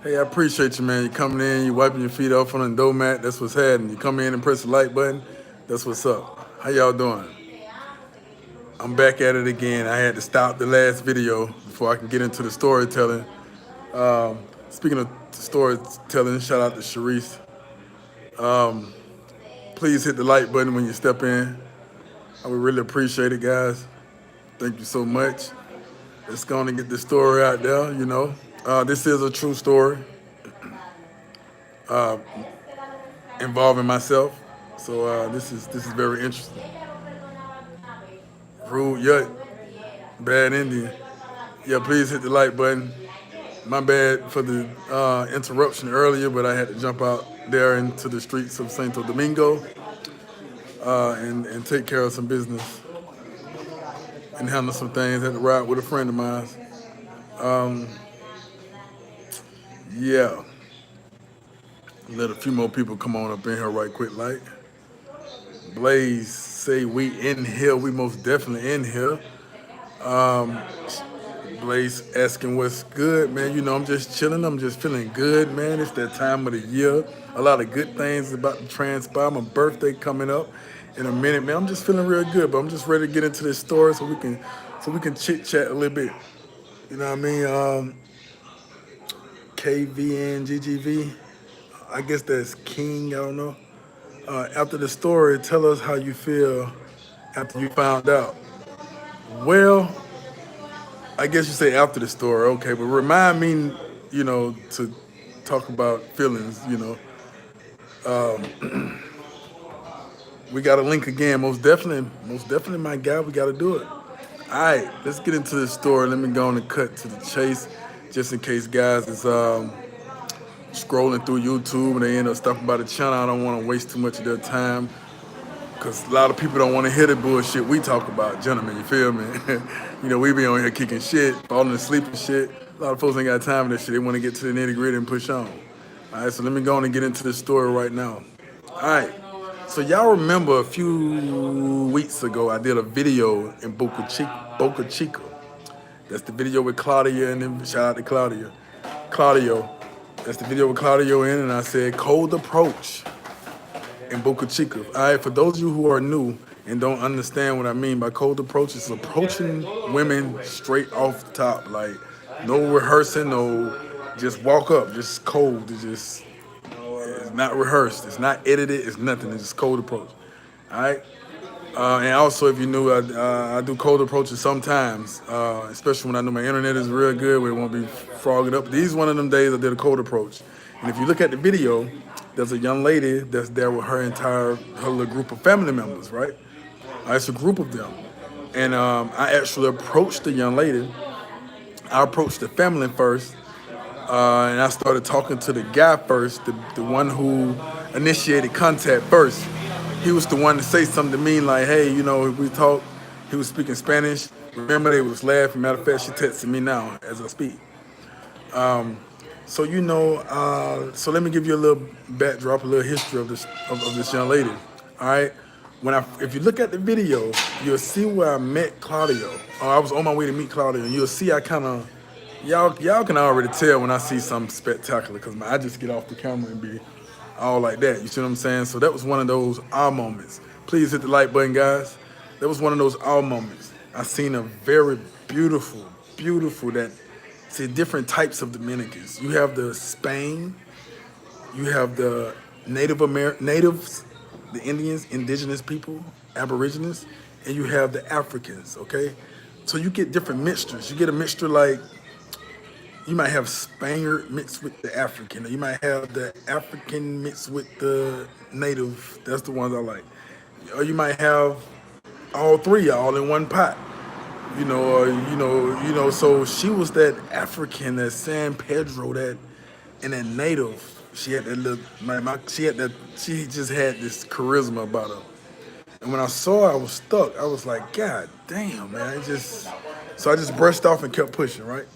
Hey, I appreciate you, man. You coming in, you wiping your feet off on the doormat. That's what's happening. You come in and press the like button. That's what's up. How y'all doing? I'm back at it again. I had to stop the last video before I can get into the storytelling. Speaking of storytelling, shout out to Sharice. Please hit the like button when you step in. I would really appreciate it, guys. Thank you so much. Let's go on and get the story out there. This is a true story involving myself. So this is very interesting. Rude Yut, Bad Indian. Yeah, please hit the like button. My bad for the interruption earlier, but I had to jump out there into the streets of Santo Domingo and take care of some business and handle some things. Had to ride with a friend of mine. Yeah, let a few more people come on up in here right quick. Like Blaze say we in here. We most definitely in here. Blaze asking what's good, man. I'm just chilling. I'm just feeling good, man. It's that time of the year. A lot of good things about to transpire. My birthday coming up in a minute, man. I'm just feeling real good, but I'm just ready to get into this story so we can chit chat a little bit. You know what I mean? KVN GGV. I guess that's King. I don't know. After the story, tell us how you feel after you found out. Well, I guess you say after the story, okay, but remind me, to talk about feelings. We got to link again, most definitely, my guy, we got to do it. All right, let's get into the story. Let me go on and cut to the chase, just in case guys is scrolling through YouTube and they end up stopping by the channel. I don't want to waste too much of their time because a lot of people don't want to hear the bullshit we talk about, gentlemen. You feel me? We be on here kicking shit, falling asleep and shit. A lot of folks ain't got time for this shit. They want to get to the nitty gritty and push on. All right, so let me go on and get into this story right now. All right, so y'all remember a few weeks ago I did a video in Boca Chica. That's the video with Claudia, and then shout out to Claudio. That's the video with Claudio in, and I said cold approach in Boca Chica. All right, for those of you who are new and don't understand what I mean by cold approach, it's approaching women straight off the top, like no rehearsing, no, just walk up, just cold. It's not rehearsed, it's not edited, it's nothing. It's just cold approach. All right. And also, if you knew, I do cold approaches sometimes, especially when I know my internet is real good, where it won't be frogging up. These one of them days I did a cold approach. And if you look at the video, there's a young lady that's there with her little group of family members, right? It's a group of them. And I actually approached the young lady. I approached the family first, and I started talking to the guy first, the one who initiated contact first. He was the one to say something to me like, hey, we talked. He was speaking Spanish. Remember, they was laughing. Matter of fact, she texting me now as I speak. So let me give you a little backdrop, a little history of this young lady. All right. If you look at the video, you'll see where I met Claudio. I was on my way to meet Claudio, and you'll see y'all can already tell when I see something spectacular, because I just get off the camera and be all like that. You see what I'm saying? So that was one of those awe moments. Please hit the like button, guys. That was one of those awe moments. I seen a very beautiful, different types of Dominicans. You have the Spain, you have the natives, the Indians, indigenous people, aborigines, and you have the Africans, okay? So you get different mixtures. You get a mixture like, you might have Spaniard mixed with the African, or you might have the African mixed with the native. That's the ones I like. Or you might have all three all in one pot. So she was that African, that San Pedro, and that native. She had that she just had this charisma about her. And when I saw her, I was stuck. I was like, God damn, man. So I just brushed off and kept pushing, right?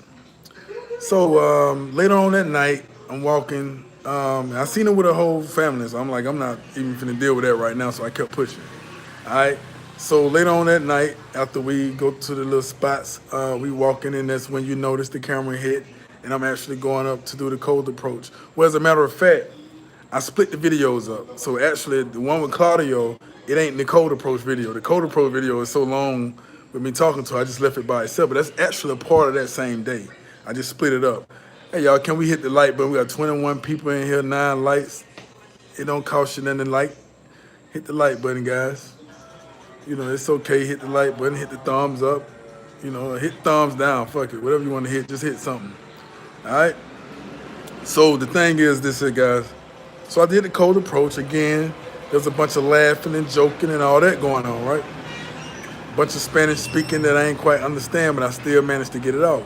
So later on that night, I'm walking. I seen her with her whole family, so I'm like, I'm not even finna deal with that right now, so I kept pushing. All right. So later on that night, after we go to the little spots, we walking in. That's when you notice the camera hit, and I'm actually going up to do the cold approach. Well, as a matter of fact, I split the videos up. So actually, the one with Claudio, it ain't the cold approach video. The cold approach video is so long with me talking to her, I just left it by itself. But that's actually a part of that same day. I just split it up. Hey, y'all, can we hit the like button? We got 21 people in here, 9 lights. It don't cost you nothing to like. Hit the like button, guys. You know, it's okay. Hit the like button, hit the thumbs up. You know, hit thumbs down. Fuck it. Whatever you want to hit, just hit something. All right? So the thing is this here, guys. So I did the cold approach again. There's a bunch of laughing and joking and all that going on, right? A bunch of Spanish speaking that I ain't quite understand, but I still managed to get it off.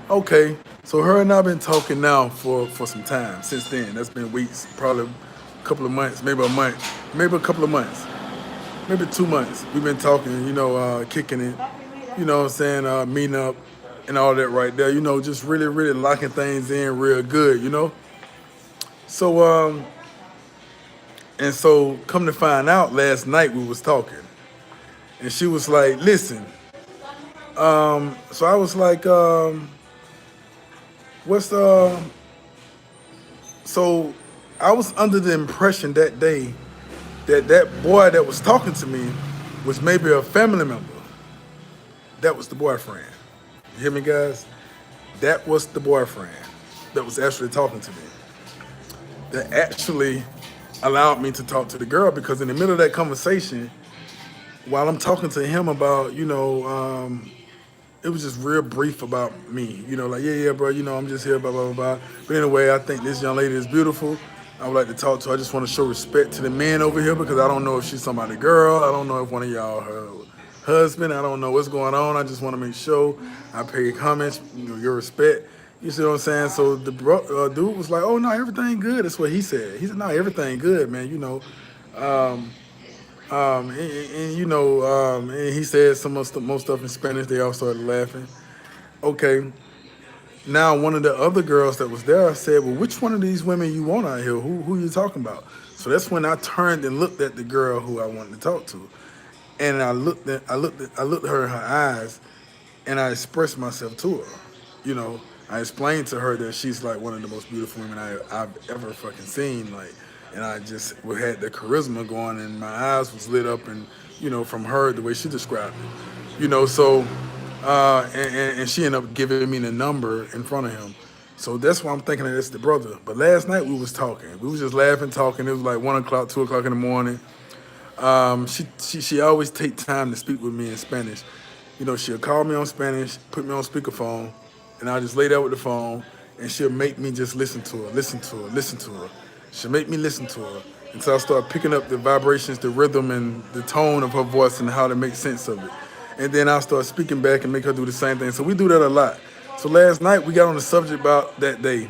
Okay, so her and I been talking now for some time since then. That's been weeks, probably a couple of months, maybe a month, maybe a couple of months, maybe 2 months. We've been talking, kicking it, you know what I'm saying, meeting up and all that right there, just really, really locking things in real good, So, and so come to find out, last night we was talking, and she was like, listen, so I was like, what's so I was under the impression that day that that boy that was talking to me was maybe a family member. That was the boyfriend. You hear me, guys? That was the boyfriend that was actually talking to me. That actually allowed me to talk to the girl, because in the middle of that conversation, while I'm talking to him about, it was just real brief about me, like, yeah, bro, I'm just here, blah, blah, blah, blah. But anyway, I think this young lady is beautiful. I would like to talk to her. I just want to show respect to the men over here, because I don't know if she's somebody's girl. I don't know if one of y'all her husband. I don't know what's going on. I just want to make sure I pay comments, your respect. You see what I'm saying? So the dude was like, oh, no, everything good. That's what he said. He said, no, everything good, man, and he said some most stuff in Spanish. They all started laughing. Okay. Now one of the other girls that was there said, well, which one of these women you want out here? Who you talking about? So that's when I turned and looked at the girl who I wanted to talk to. And I looked at her in her eyes, and I expressed myself to her. I explained to her that she's like one of the most beautiful women I've ever fucking seen. Like, and I just had the charisma going, and my eyes was lit up, and from her the way she described it. So and she ended up giving me the number in front of him. So that's why I'm thinking that it's the brother. But last night we was talking. We was just laughing, talking. It was like 1 o'clock, 2 o'clock in the morning. She always take time to speak with me in Spanish. She'll call me on Spanish, put me on speakerphone, and I'll just lay there with the phone, and she'll make me just listen to her, listen to her, listen to her. She'll make me listen to her until I start picking up the vibrations, the rhythm, and the tone of her voice and how to make sense of it. And then I'll start speaking back and make her do the same thing. So we do that a lot. So last night we got on the subject about that day,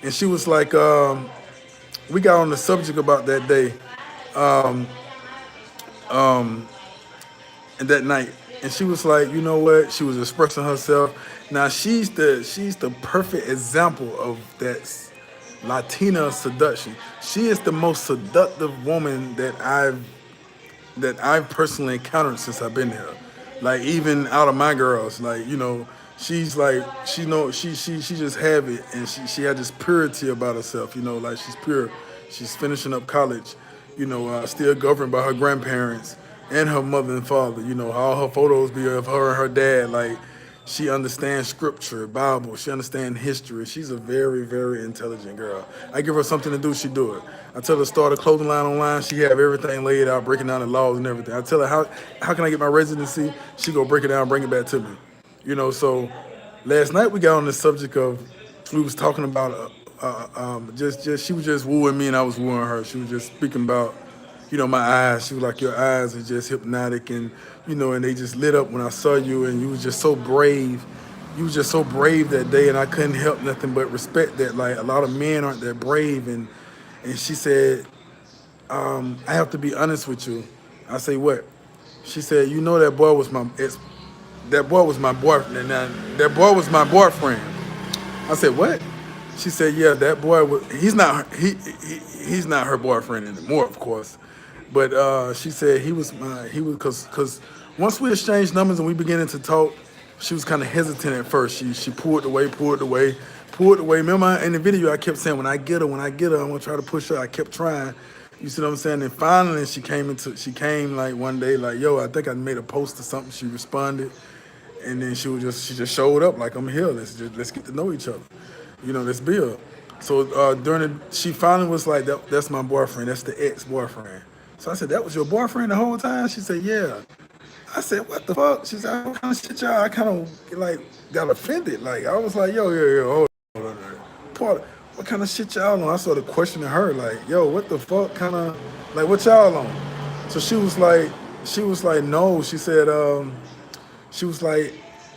and she was like, we got on the subject about that day, and that night, and she was like, you know what? She was expressing herself. Now she's the perfect example of that Latina seduction. She is the most seductive woman that I've personally encountered since I've been here. Like, even out of my girls, like, she's like, she just have it, and she had this purity about herself, like she's pure. She's finishing up college, still governed by her grandparents and her mother and father. All her photos be of her and her dad. Like, she understands scripture, Bible. She understands history. She's a very, very intelligent girl. I give her something to do, she do it. I tell her to start a clothing line online. She have everything laid out, breaking down the laws and everything. I tell her how can I get my residency? She go break it down, bring it back to me. So last night we got on the subject of, we was talking about just she was just wooing me and I was wooing her. She was just speaking about, my eyes. She was like, your eyes are just hypnotic, and and they just lit up when I saw you, and you was just so brave. You was just so brave that day, and I couldn't help nothing but respect that. Like, a lot of men aren't that brave, and she said, I have to be honest with you. I say, what? She said, that boy was my boyfriend. Now, that boy was my boyfriend. I said, what? She said, yeah, that boy was. He's not her boyfriend anymore, of course. But she said he was because once we exchanged numbers and we began to talk, she was kind of hesitant at first. She pulled away, pulled away. Remember in the video, I kept saying, when I get her, I'm gonna try to push her. I kept trying. You see what I'm saying? And finally, she came like one day, like, yo, I think I made a post or something. She responded, and then she just showed up like, I'm here. Let's get to know each other. Let's build. So she finally was like, that's my boyfriend. That's the ex-boyfriend. So I said, that was your boyfriend the whole time? She said, yeah. I said, what the fuck? She said, what kind of shit y'all? I kind of like got offended. Like, I was like, yo, hold on. Part, what kind of shit y'all on? I started questioning her, like, yo, what the fuck kind of, like, what y'all on? So she was like, no. She was like,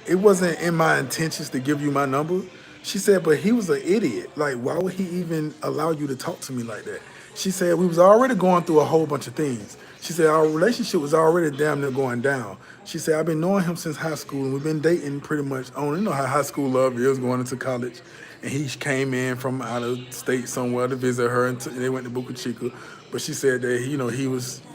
it wasn't in my intentions to give you my number. She said, but he was an idiot. Like, why would he even allow you to talk to me like that? She said, we was already going through a whole bunch of things. She said, our relationship was already damn near going down. She said, I've been knowing him since high school, and we've been dating pretty much on, how high school love is, going into college. And he came in from out of state somewhere to visit her, and they went to Boca Chica. But she said that,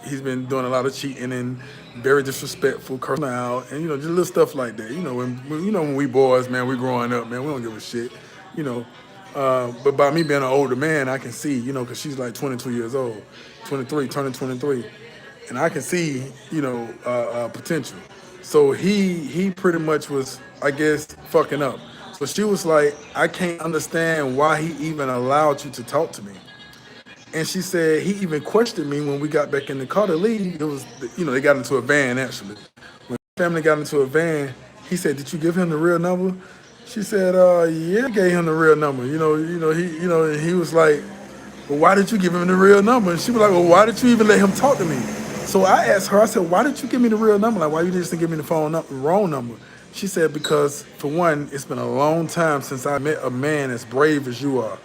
he's been doing a lot of cheating and very disrespectful, cursing her out, and, just little stuff like that. When we boys, man, we growing up, man, we don't give a shit, you know. But by me being an older man, I can see, because she's like 22 years old, 23, turning 23. And I can see, potential. So he pretty much was, I guess, fucking up. So she was like, I can't understand why he even allowed you to talk to me. And she said he even questioned me when we got back in the car to leave. It was, they got into a van actually. When the family got into a van, he said, "Did you give him the real number?" She said, "Yeah, I gave him the real number." And he was like, "Well, why did you give him the real number?" And she was like, "Well, why did you even let him talk to me?" So I asked her, I said, "Why did you give me the real number? Like, why you just didn't give me the wrong number?" She said, "Because for one, it's been a long time since I met a man as brave as you are.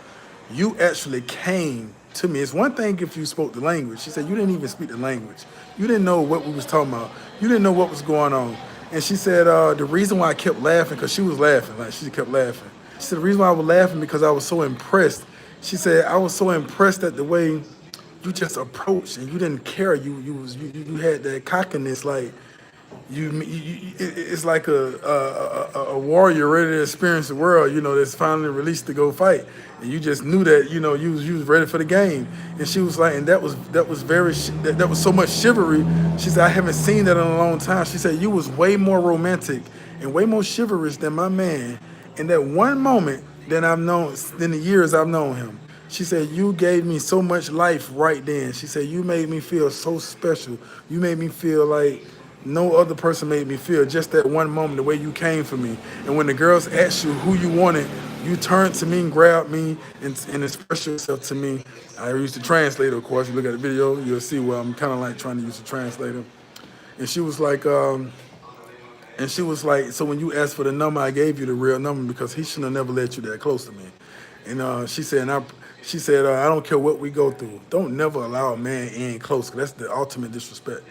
You actually came to me. It's one thing if you spoke the language." She said, "You didn't even speak the language. You didn't know what we was talking about. You didn't know what was going on." And she said, the reason why I kept laughing, because she was laughing, like she kept laughing. She said, the reason why I was laughing because I was so impressed. She said, I was so impressed at the way you just approached and you didn't care. You had that cockiness, like it's like a warrior ready to experience the world, that's finally released to go fight, and you just knew that, you was ready for the game. And she was like, and that was that was so much chivalry. She said, I haven't seen that in a long time. She said, you was way more romantic and way more chivalrous than my man in that one moment than the years I've known him. She said, you gave me so much life right then. She said, you made me feel so special. You made me feel like no other person made me feel, just that one moment, the way you came for me. And when the girls asked you who you wanted, you turned to me and grabbed me and expressed yourself to me. I used the translator, of course. You look at the video, you'll see where I'm kind of like trying to use the translator. And she was like, so when you asked for the number, I gave you the real number because he shouldn't have never let you that close to me. And she said, I don't care what we go through. Don't never allow a man in close, because that's the ultimate disrespect.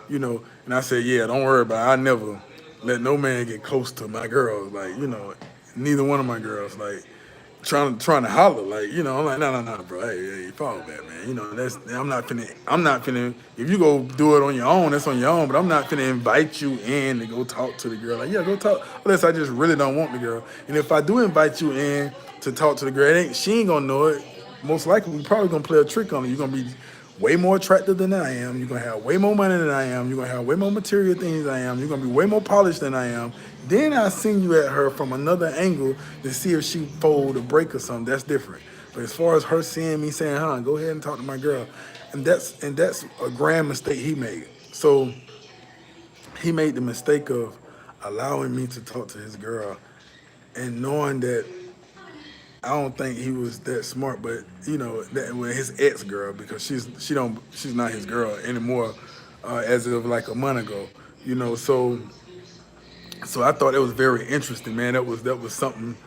And I said, yeah, don't worry about it. I never let no man get close to my girls. Like, neither one of my girls, like, trying to holler. Like, I'm like, no, bro. Hey, follow that, man. I'm not finna, if you go do it on your own, that's on your own. But I'm not finna invite you in to go talk to the girl. Like, yeah, go talk. Unless I just really don't want the girl. And if I do invite you in to talk to the girl, she ain't gonna know it. Most likely, we probably gonna play a trick on her. You're gonna be way more attractive than I am. You're gonna have way more money than I am. You're gonna have way more material things than I am. You're gonna be way more polished than I am. Then I send you at her from another angle to see if she fold or break or something. That's different. But as far as her seeing me saying, go ahead and talk to my girl, and that's a grand mistake he made. So he made the mistake of allowing me to talk to his girl and knowing that I don't think he was that smart, but that with his ex girl, because she's not his girl anymore, as of like a month ago. So I thought it was very interesting, man. That was something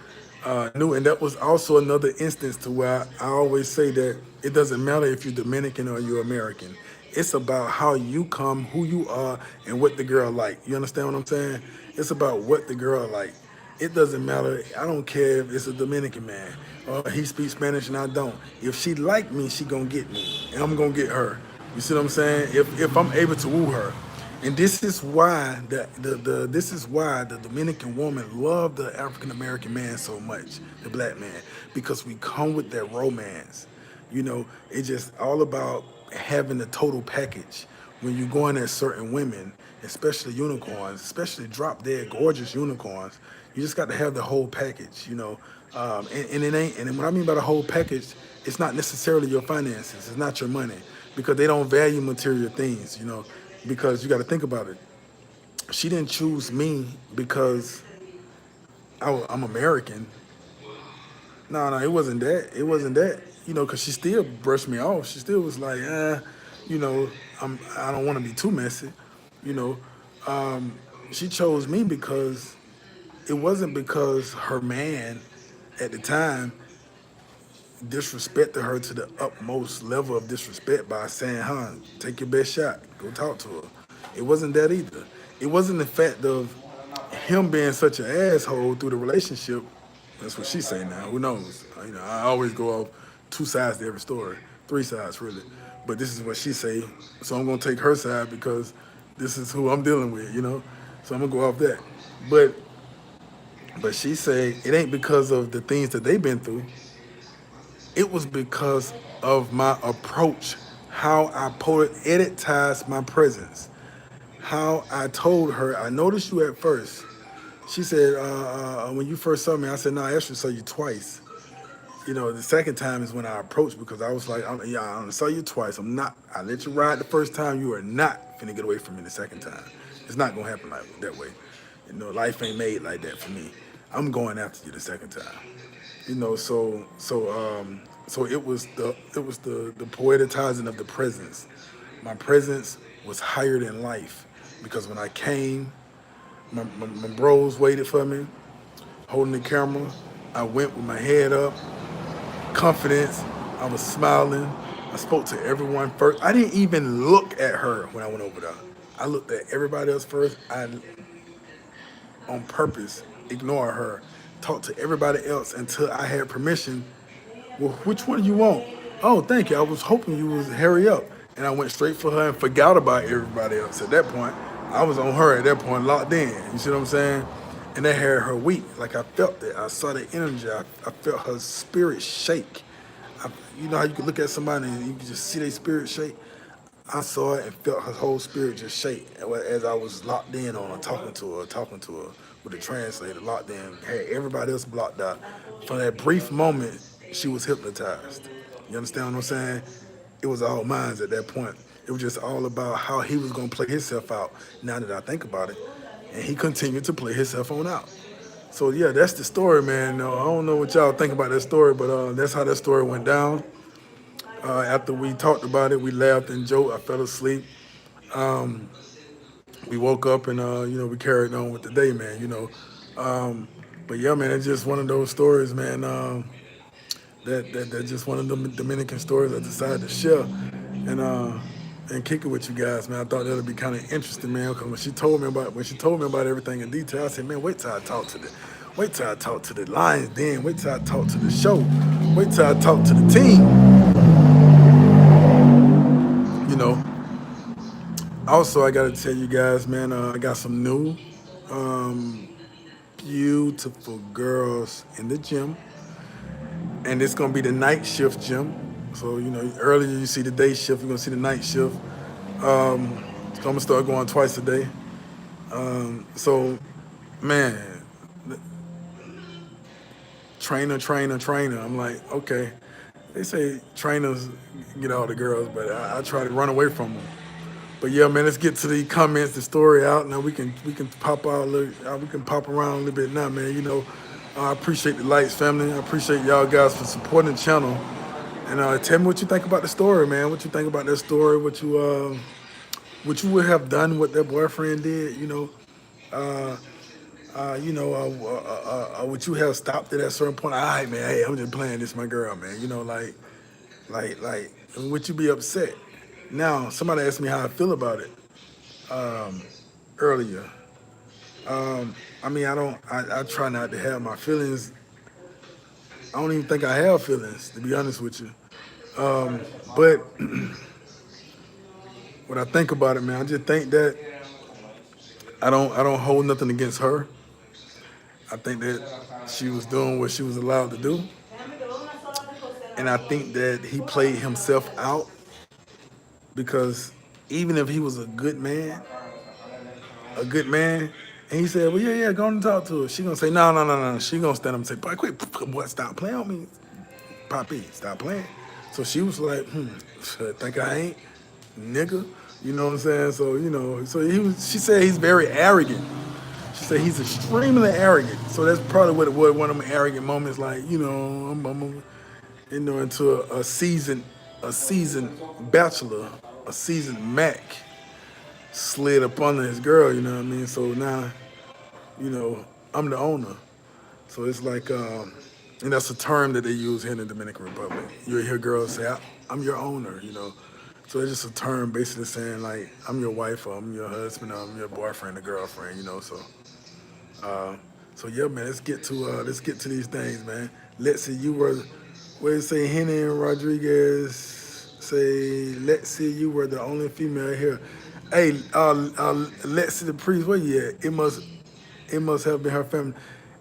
new, and that was also another instance to where I always say that it doesn't matter if you're Dominican or you're American. It's about how you come, who you are, and what the girl like. You understand what I'm saying? It's about what the girl like. It doesn't matter. I don't care if it's a Dominican man or he speaks Spanish and I don't. If she like me, she gonna get me, and I'm gonna get her. You see what I'm saying? If I'm able to woo her. And this is why this is why the Dominican woman loved the African American man so much, the black man, because we come with that romance. You know, it's just all about having the total package. When you go in at certain women, especially unicorns, especially drop dead gorgeous unicorns, you just got to have the whole package. And it ain't. And what I mean by the whole package, it's not necessarily your finances. It's not your money because they don't value material things. Because you got to think about it. She didn't choose me because I'm American. No, no, it wasn't that. It wasn't that. Because she still brushed me off. She still was like, you know, I don't want to be too messy. You know, she chose me because it wasn't because her man at the time disrespected her to the utmost level of disrespect by saying, "Huh, take your best shot, go talk to her." It wasn't that either. It wasn't the fact of him being such an asshole through the relationship. That's what she say now. Who knows? I always go off two sides to every story, three sides really. But this is what she say, so I'm gonna take her side because this is who I'm dealing with. So I'm gonna go off that. But but she say it ain't because of the things that they've been through. It was because of my approach, how I poetized my presence, how I told her, I noticed you at first. She said, when you first saw me, I said, no, I actually saw you twice. The second time is when I approached because I was like, yeah, I saw you twice. I let you ride the first time. You are not finna get away from me the second time. It's not gonna happen like that way. Life ain't made like that for me. I'm going after you the second time. So it was the poetizing of the presence. My presence was higher than life because when I came, my bros waited for me, holding the camera. I went with my head up, confidence. I was smiling. I spoke to everyone first. I didn't even look at her when I went over there. I looked at everybody else first. I, on purpose, ignore her, talked to everybody else until I had permission. Well, which one do you want? Oh, thank you. I was hoping you would hurry up. And I went straight for her and forgot about everybody else. At that point, I was on her at that point, locked in. You see what I'm saying? And that had her weak. Like I felt it. I saw the energy. I felt her spirit shake. You know how you can look at somebody and you can just see their spirit shake? I saw it and felt her whole spirit just shake as I was locked in on her, talking to her with the translator, locked in, had everybody else blocked out. For that brief moment, she was hypnotized. You understand what I'm saying? It was all mine at that point. It was just all about how he was going to play himself out now that I think about it. And he continued to play himself on out. So, yeah, that's the story, man. I don't know what y'all think about that story, but that's how that story went down. After we talked about it, we laughed and joked. I fell asleep. We woke up and we carried on with the day, man. But yeah, man, it's just one of those stories, man. That's just one of the Dominican stories I decided to share and kick it with you guys, man. I thought that'd be kind of interesting, man. Because when she told me about everything in detail, I said, man, wait till I talk to the Lions, then wait till I talk to the show, wait till I talk to the team, you know. Also, I gotta tell you guys, man, I got some new beautiful girls in the gym, and it's gonna be the night shift gym. So earlier you see the day shift, you're gonna see the night shift. So I'm gonna start going twice a day. So, man, trainer. I'm like, okay. They say trainers get all the girls, but I try to run away from them. But yeah, man, let's get to the comments, the story out. Now we can pop out a little, we can pop around a little bit now, man. I appreciate the lights, family. I appreciate y'all guys for supporting the channel. And tell me what you think about the story, man. What you think about that story? What you would have done what that boyfriend did? Would you have stopped it at a certain point? All right, man. Hey, I'm just playing this, my girl, man. Like, would you be upset? Now, somebody asked me how I feel about it earlier. I mean, I don't. I try not to have my feelings. I don't even think I have feelings, to be honest with you. But when I think about it, man, I just think that. I don't hold nothing against her. I think that she was doing what she was allowed to do, and I think that he played himself out because even if he was a good man, and he said, "Well, yeah, yeah, go on and talk to her," she gonna say, "No, no, no, no." She gonna stand up and say, "Boy, quit, boy, stop playing with me, Poppy, stop playing." So she was like, think I ain't, nigga. You know what I'm saying? So so he was. She said he's very arrogant. She said he's extremely arrogant. So that's probably what it was. One of them arrogant moments, like I'm into a seasoned bachelor, a seasoned Mac slid up under his girl. You know what I mean? So now, I'm the owner. So it's like, and that's a term that they use here in the Dominican Republic. You'll hear girls say, I'm your owner. So it's just a term basically saying like, I'm your wife, or I'm your husband, or I'm your boyfriend or girlfriend. Uh, so yeah, man, let's get to these things, man. Let's see, you were, what did it say, Henny and Rodriguez say, let's see, you were the only female here. Hey, let's see the priest, where you at? It must have been her family.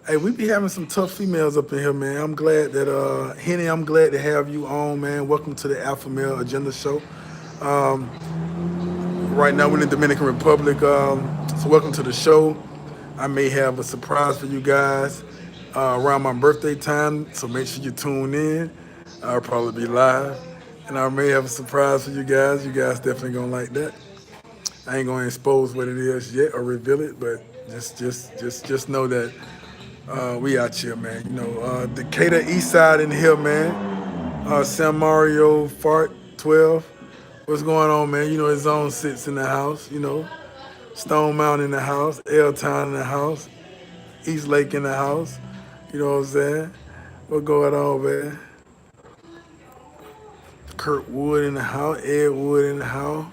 Hey, we be having some tough females up in here, man. I'm glad that Henny, I'm glad to have you on, man. Welcome to the Alpha Male Agenda Show. Um, right now we're in the Dominican Republic, so welcome to the show. I may have a surprise for you guys around my birthday time, so make sure you tune in. I'll probably be live, and I may have a surprise for you guys. You guys definitely gonna like that. I ain't gonna expose what it is yet or reveal it, but just know that we out here, man. Decatur East Side in here, man. San Mario Fart 12. What's going on, man? His own sits in the house. Stone Mountain in the house, L Town in the house, East Lake in the house. You know what I'm saying? What going on, man? Kurt Wood in the house, Ed Wood in the house.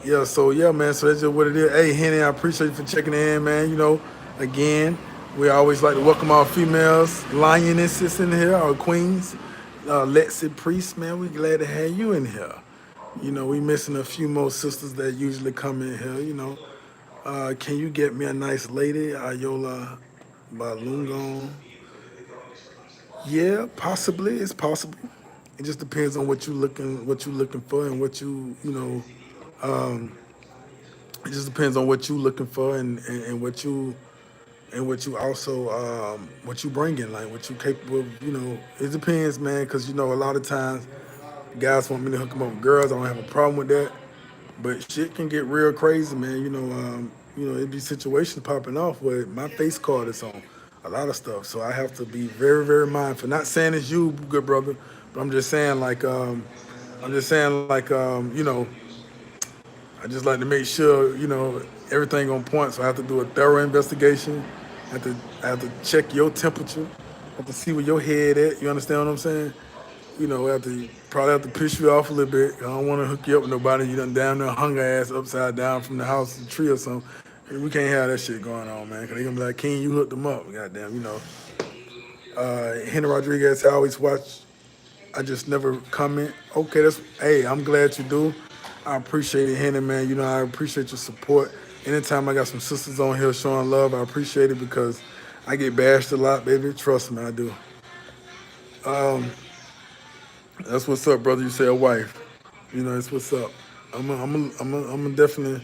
Yeah, so yeah, man. So that's just what it is. Hey, Henny, I appreciate you for checking in, man. Again, we always like to welcome our females, lionesses in here, our queens. Lexi Priest, man, we glad to have you in here. We missing a few more sisters that usually come in here. Can you get me a nice lady, Ayola Balungon? Yeah, possibly. It's possible. It just depends on what you looking for, and um, it just depends on what you looking for, and what you also what you bringing, like what you capable of. It depends, man, because a lot of times guys want me to hook them up with girls. I don't have a problem with that. But shit can get real crazy, man. It be situations popping off where my face card is on a lot of stuff. So I have to be very, very mindful. Not saying it's you, good brother, but I'm just saying like, I just like to make sure, everything on point. So I have to do a thorough investigation. I have to check your temperature. I have to see where your head at. You understand what I'm saying? Probably have to piss you off a little bit. I don't want to hook you up with nobody. You done down there hung her ass upside down from the house tree or something. We can't have that shit going on, man. Cause they gonna be like, King, you hooked them up. Goddamn. Henry Rodriguez, I always watch. I just never comment. Okay, hey, I'm glad you do. I appreciate it, Henry, man. I appreciate your support. Anytime I got some sisters on here showing love, I appreciate it because I get bashed a lot, baby. Trust me, I do. Um, that's what's up, brother. You say a wife. That's what's up. I'm definitely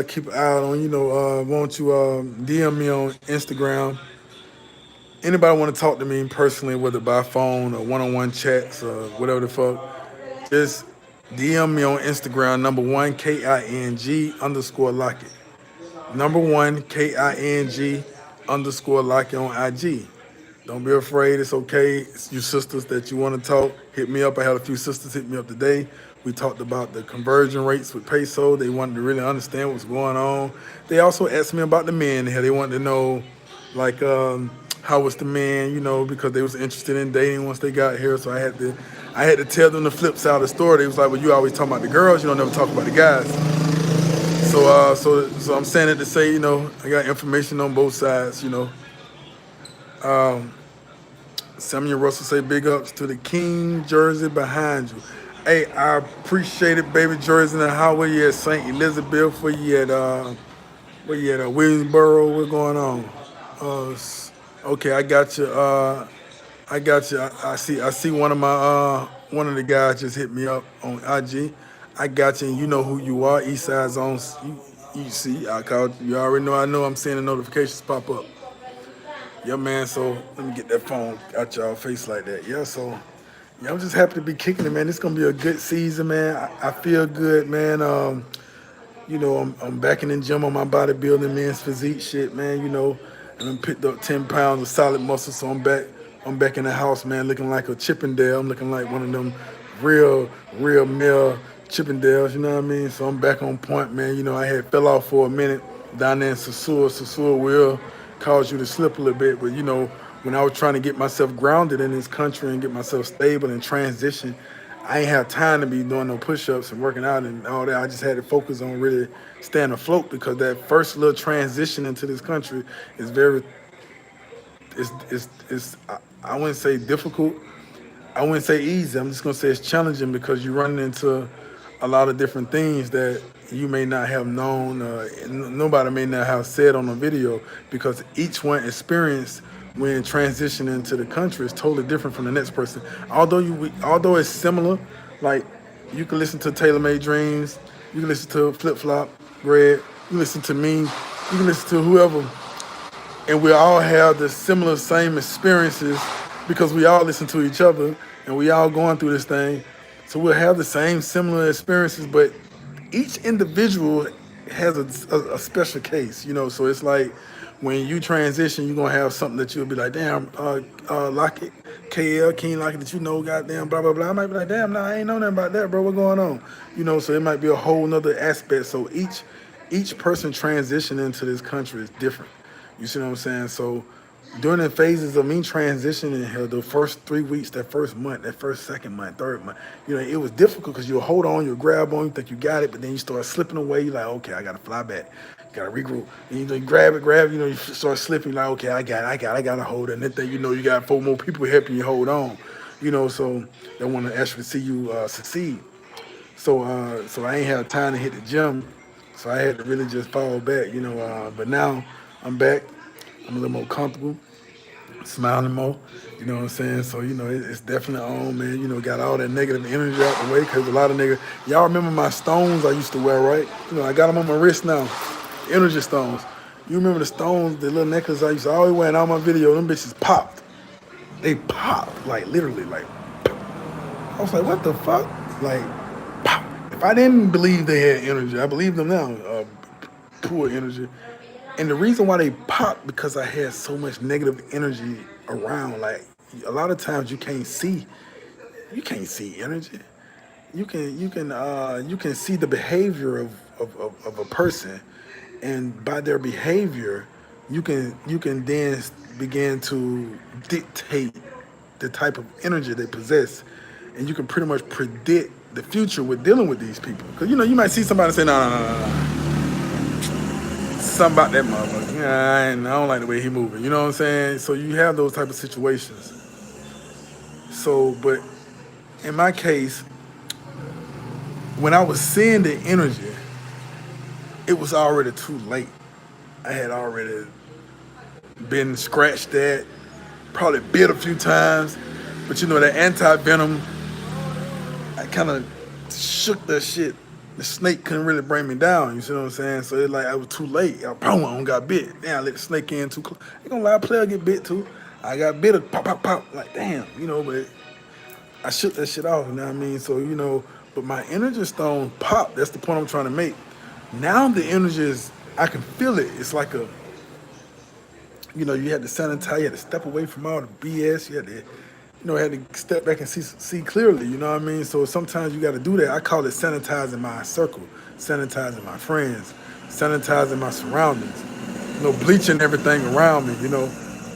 keep an eye out on. Won't you DM me on Instagram? Anybody want to talk to me personally, whether by phone or one-on-one chats or whatever the fuck, just DM me on Instagram, number one, KING_Lockett. Number one, KING_Lockett on IG. Don't be afraid. It's okay. It's you sisters that you want to talk. Hit me up. I had a few sisters hit me up today. We talked about the conversion rates with peso. They wanted to really understand what's going on. They also asked me about the men here. They wanted to know, like, how was the man, because they was interested in dating once they got here. So I had to tell them the flip side of the story. They was like, well, you always talking about the girls. You don't never talk about the guys. So I'm saying it to say, I got information on both sides. Um, Samuel Russell say big ups to the King jersey behind you. Hey, I appreciate it, baby. Jersey and how were you at St. Elizabeth? Where you at Williamsboro? What's going on? Okay, I got you. I got you. I see one of the guys just hit me up on IG. I got you, and you know who you are. East Side Zone. You see, I called you. Already know. I know. I'm seeing the notifications pop up. Yeah, man. So let me get that phone out y'all face like that. Yeah. So yeah, I'm just happy to be kicking it, man. It's gonna be a good season, man. I feel good, man. I'm back in the gym on my bodybuilding, men's physique shit, man. And I picked up 10 pounds of solid muscle, so I'm back. I'm back in the house, man, looking like a Chippendale. I'm looking like one of them real, real male Chippendales. You know what I mean? So I'm back on point, man. I had fell off for a minute down there in Sosua. Sosua will cause you to slip a little bit, but when I was trying to get myself grounded in this country and get myself stable and transition, I ain't have time to be doing no push-ups and working out and all that. I just had to focus on really staying afloat because that first little transition into this country is very, I wouldn't say difficult. I wouldn't say easy. I'm just gonna say it's challenging because you're running into a lot of different things that you may not have known. Nobody may not have said on a video because each one experienced when transitioning to the country is totally different from the next person. Although it's similar, like you can listen to Taylor Made Dreams, you can listen to Flip Flop, Greg, you can listen to me, you can listen to whoever, and we all have the similar same experiences because we all listen to each other and we all going through this thing. So we'll have the same similar experiences, but each individual has a special case, So it's like when you transition, you're gonna have something that you'll be like, damn, Lockett, KL, King Lockett, that goddamn, blah blah blah. I might be like, damn, nah, I ain't know nothing about that, bro. What's going on? So it might be a whole nother aspect. So each person transitioning to this country is different. You see what I'm saying? So during the phases of me transitioning here, the first 3 weeks, that first month, that first second month, third month, it was difficult because you'll hold on, you'll grab on, you think you got it, but then you start slipping away. You're like, okay, I got to fly back. You got to regroup. And you grab it, you start slipping, like, okay, I got to hold it. And then you got four more people helping you hold on, so they want to actually see you succeed. So I ain't have time to hit the gym. So I had to really just fall back. But now I'm back. I'm a little more comfortable, smiling more. You know what I'm saying? So it's definitely on, man. Got all that negative energy out the way because a lot of niggas. Y'all remember my stones I used to wear, right? I got them on my wrist now. Energy stones. You remember the stones, the little necklace I used to always wear in all my videos? Them bitches popped. They popped, like literally, like. I was like, what the fuck? Like, pop. If I didn't believe they had energy, I believe them now. Poor energy. And the reason why they pop because I had so much negative energy around. Like a lot of times you can't see energy. You can see the behavior of a person, and by their behavior, you can then begin to dictate the type of energy they possess, and you can pretty much predict the future with dealing with these people. Because you might see somebody say, no, no, no, no, no. Something about that motherfucker. Yeah, I don't like the way he moving. You know what I'm saying? So you have those type of situations. So, but in my case, when I was seeing the energy, it was already too late. I had already been scratched at, probably bit a few times, but that anti venom, I kind of shook that shit. The snake couldn't really bring me down. You see what I'm saying? So it's like I was too late. I boom, got bit. Damn, I let the snake in too close. Ain't gonna lie, player get bit too. I got bit. Pop, pop, pop. Like damn. But I shook that shit off. You know what I mean? So but my energy stone popped. That's the point I'm trying to make. Now the energy is, I can feel it. It's like you had to sanitize. You had to step away from all the BS. You had to had to step back and see clearly, you know what I mean? So sometimes you got to do that. I call it sanitizing my circle, sanitizing my friends, sanitizing my surroundings, bleaching everything around me.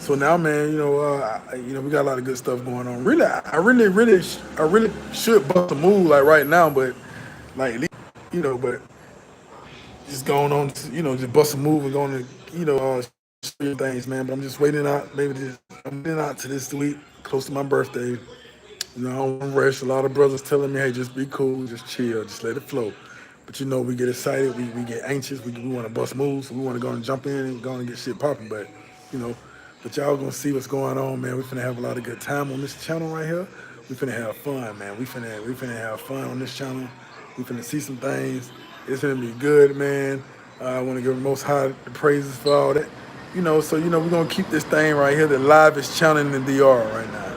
So now, man, we got a lot of good stuff going on. Really, I really should bust a move like right now, but like, but just going on, just bust a move and going to, things, man. But I'm just waiting out, I'm waiting out to this week, close to my birthday. You know, I don't want to rush. A lot of brothers telling me, hey, just be cool, just chill, just let it flow. But you know, we get excited, we get anxious, we want to bust moves, we want to go and jump in and go and get shit popping. But, you know, but y'all gonna see what's going on, man. We finna have a lot of good time on this channel right here. We finna have fun, man. We finna have fun on this channel. We finna see some things. It's finna be good, man. I want to give the Most High the praises for all that. You know, so you know we're gonna keep this thing right here, the livest channel in the DR right now.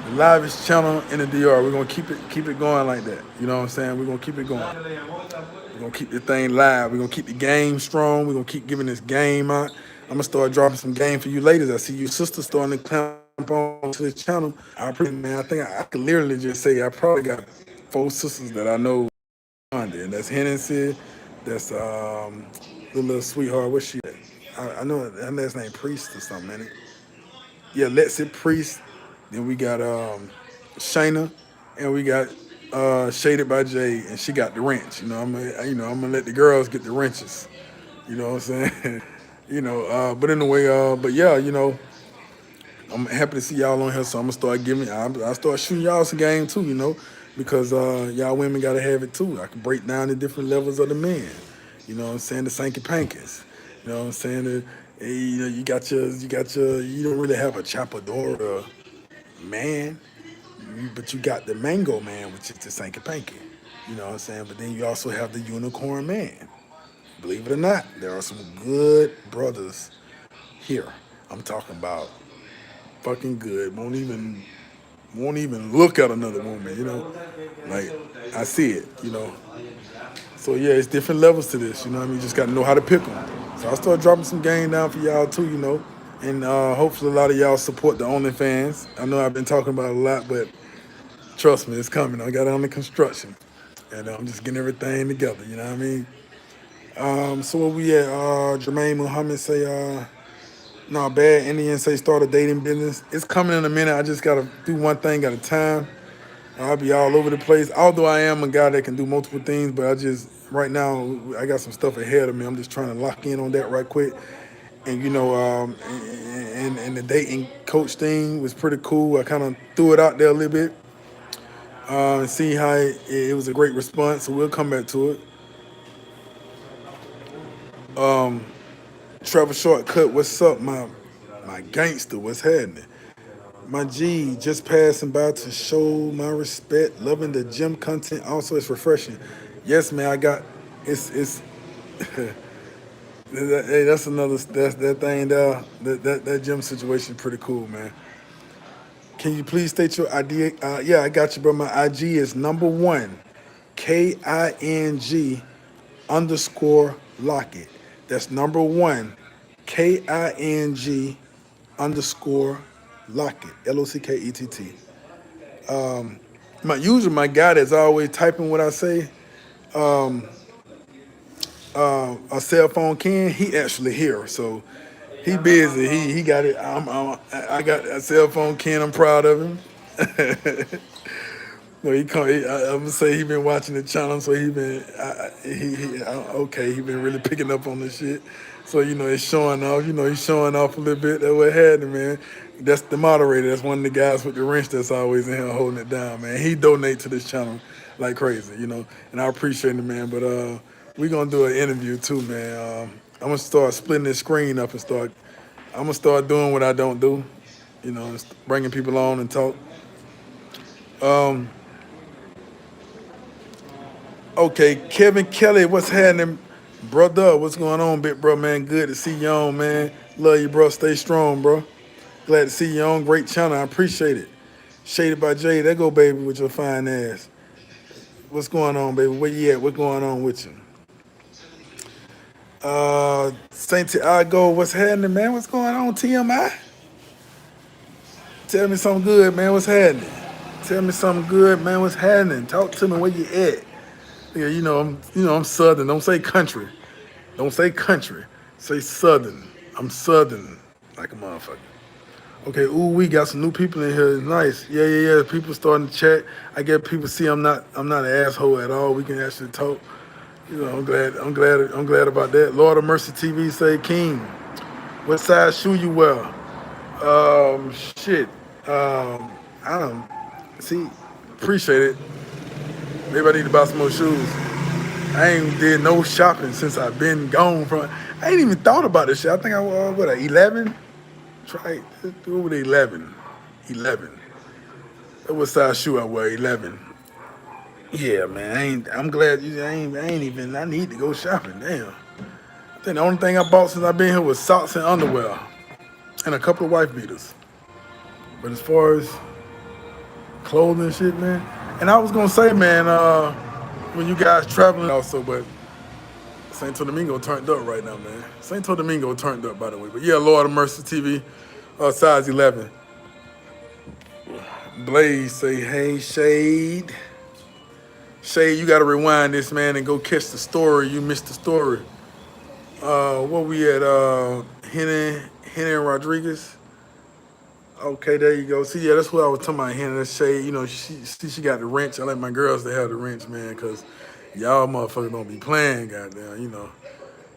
The livest channel in the DR. We're gonna keep it going like that. You know what I'm saying? We're gonna keep it going. We're gonna keep the thing live. We're gonna keep the game strong. We're gonna keep giving this game out. I'm gonna start dropping some game for you ladies. I see you sisters starting to clamp on to this channel. I appreciate it, man. I think I could literally just say I probably got 4 sisters that I know on there. And that's Hennessy. That's the little sweetheart. What's she at? I know her last name Priest or something, ain't it? Yeah, Lexi Priest. Then we got Shayna, and we got Shaded by Jay, and she got the wrench. I'm gonna let the girls get the wrenches. You know what I'm saying? But anyway, but yeah, I'm happy to see y'all on here, so I'm gonna start giving. I start shooting y'all some game too, because y'all women gotta have it too. I can break down the different levels of the men. You know what I'm saying? The Sanky Pankers. You know what I'm saying? You don't really have a Chapadora man, but you got the Mango man, which is the Sanky Panky. You know what I'm saying? But then you also have the Unicorn man. Believe it or not, there are some good brothers here. I'm talking about fucking good. Won't even look at another woman. Like I see it. So yeah, it's different levels to this. You know what I mean? You just got to know how to pick them. So I'll start dropping some game down for y'all too. And hopefully a lot of y'all support the OnlyFans. I know I've been talking about it a lot, but trust me, it's coming. I got it under construction, and I'm just getting everything together. You know what I mean? So where we at? Jermaine Muhammad say, no, bad Indian say start a dating business. It's coming in a minute. I just gotta do one thing at a time. I'll be all over the place. Although I am a guy that can do multiple things, but right now I got some stuff ahead of me. I'm just trying to lock in on that right quick. And and the dating coach thing was pretty cool. I kind of threw it out there a little bit and see how it was a great response. So we'll come back to it. Trevor Shortcut, what's up, my gangster? What's happening? My G, just passing by to show my respect. Loving the gym content. Also, it's refreshing. Yes, man. It's. Hey, that's that thing there. That gym situation pretty cool, man. Can you please state your ID? Yeah, I got you, bro. My IG is #1, KING_Lockett. That's #1, KING_Lockett. LOCKETT. Usually my guy that's always typing what I say, a cell phone Ken, he actually here. So he busy. He got it. I got a cell phone Ken. I'm proud of him. No, he come. I'm gonna say he been watching the channel, so he been. Okay, he been really picking up on this shit. So it's showing off. He's showing off a little bit. That's what happened, man. That's the moderator. That's one of the guys with the wrench that's always in here holding it down, man. He donate to this channel like crazy. And I appreciate it, man. But we gonna do an interview too, man. I'm gonna start splitting this screen up and start. I'm gonna start doing what I don't do. Bringing people on and talk. Okay, Kevin Kelly, what's happening, brother? What's going on, big bro, man? Good to see you on, man. Love you, bro. Stay strong, bro. Glad to see you on. Great channel. I appreciate it. Shaded by Jay. There go, baby, with your fine ass. What's going on, baby? Where you at? What's going on with you? Saint Tiago, what's happening, man? What's going on, TMI? Tell me something good, man. What's happening? Tell me something good, man. What's happening? Talk to me. Where you at? Yeah, I'm Southern. Don't say country. Don't say country. Say Southern. I'm Southern, like a motherfucker. Okay, ooh, we got some new people in here. It's nice. Yeah. People starting to chat. I get people see I'm not an asshole at all. We can actually talk. I'm glad about that. Lord of Mercy TV say King. What size shoe you wear? Shit. I don't. See, appreciate it. Maybe I need to buy some more shoes. I ain't did no shopping since I've been gone from. I ain't even thought about this shit. I think I was what 11. Try do with 11. 11. That what size shoe I wear? 11. Yeah, man. I'm glad you. I ain't even. I need to go shopping. Damn. I think the only thing I bought since I've been here was socks and underwear and a couple of wife beaters. But as far as clothing and shit, man. And I was gonna say, man, when you guys traveling also, but Santo Domingo turned up right now, man. Santo Domingo turned up, by the way. But yeah, Lord of Mercy TV, size 11. Blaze say, hey, Shade. Shade, you got to rewind this, man, and go catch the story. You missed the story. What we at? Henny and Rodriguez. Okay, there you go. See, yeah, that's what I was talking about. Henny, that Shade. You know, she got the wrench. I like my girls to have the wrench, man, because y'all motherfuckers don't be playing, goddamn, you know.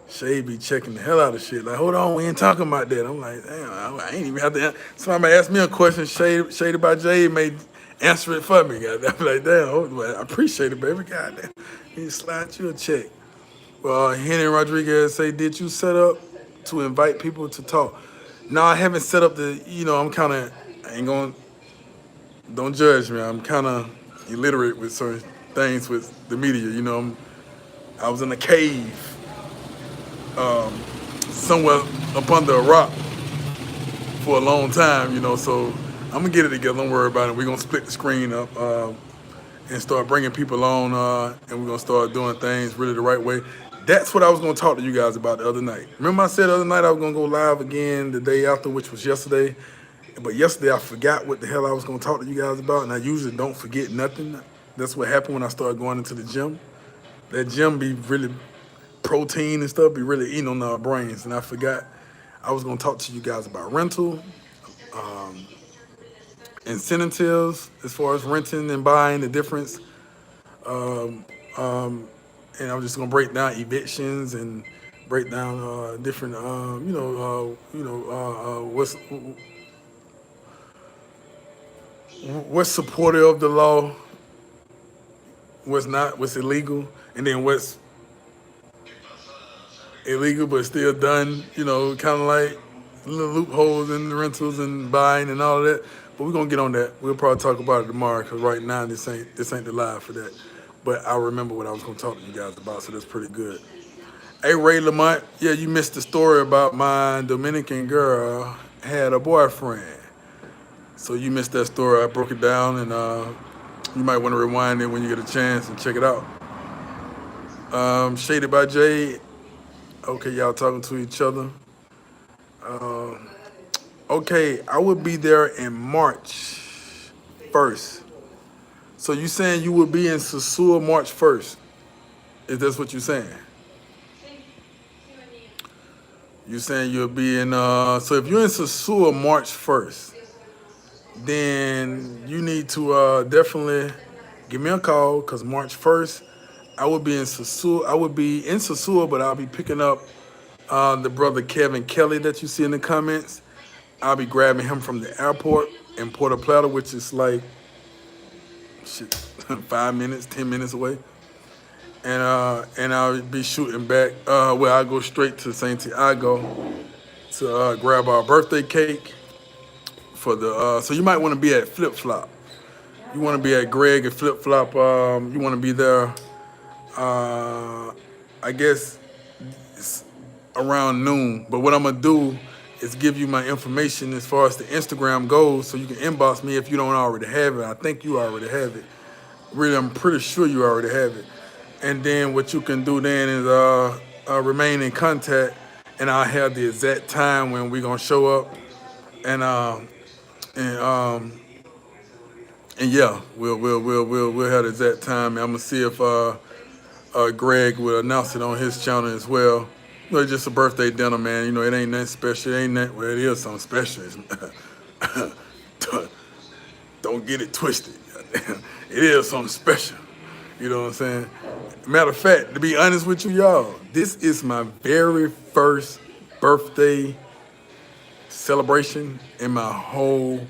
Shay be checking the hell out of shit. Like, hold on, we ain't talking about that. I'm like, damn, I ain't even have to. Somebody may ask me a question, Shady by Jay may answer it for me. Goddamn. I'm like, damn, I appreciate it, baby. Goddamn. He slide you a check. Well, Henry Rodriguez say, did you set up to invite people to talk? No, I haven't set up the, I'm kind of, I ain't going, don't judge me. I'm kind of illiterate with certain things with the media. I was in a cave somewhere up under a rock for a long time, so I'm gonna get it together. Don't worry about it. We're gonna split the screen up and start bringing people on, and we're gonna start doing things really the right way. That's what I was gonna talk to you guys about the other night. Remember I said the other night I was gonna go live again the day after, which was yesterday. But yesterday I forgot what the hell I was gonna talk to you guys about, and I usually don't forget nothing. That's what happened when I started going into the gym. That gym be really protein and stuff be really eating on our brains, and I forgot I was gonna talk to you guys about rental, incentives as far as renting and buying, the difference, and I was just gonna break down evictions and break down different, what's supportive of the law, what's not, what's illegal, and then what's illegal but still done, kind of like little loopholes in the rentals and buying and all of that. But we're gonna get on that. We'll probably talk about it tomorrow because right now this ain't the live for that. But I remember what I was gonna talk to you guys about, so that's pretty good. Hey Ray Lamont, yeah, you missed the story about my Dominican girl had a boyfriend. So you missed that story. I broke it down, and you might want to rewind it when you get a chance and check it out. Shaded by Jay. Okay, y'all talking to each other. Okay, I would be there in March 1st. So you saying you would be in Sosua March 1st? Is that what you're saying? You saying you'll be in, so if you're in Sosua March 1st, then you need to definitely give me a call because March 1st, I would be in Sosua. I would be in Sosua, but I'll be picking up the brother Kevin Kelly that you see in the comments. I'll be grabbing him from the airport in Puerto Plata, which is like, shit, 5 minutes, 10 minutes away. And I'll be shooting back. I'll go straight to Santiago to grab our birthday cake for the. So you might want to be at Flip Flop. You want to be at Greg and Flip Flop. You want to be there. I guess it's around noon. But what I'm gonna do is give you my information as far as the Instagram goes, so you can inbox me if you don't already have it. I think you already have it. Really, I'm pretty sure you already have it. And then what you can do then is remain in contact, and I'll have the exact time when we're gonna show up, and and and yeah, we'll have the exact time. And I'm gonna see if Greg will announce it on his channel as well. It's just a birthday dinner, man. It ain't nothing special. It ain't that. Well, it is something special. Don't get it twisted. It is something special. You know what I'm saying? Matter of fact, to be honest with you, y'all, this is my very first birthday celebration in my whole,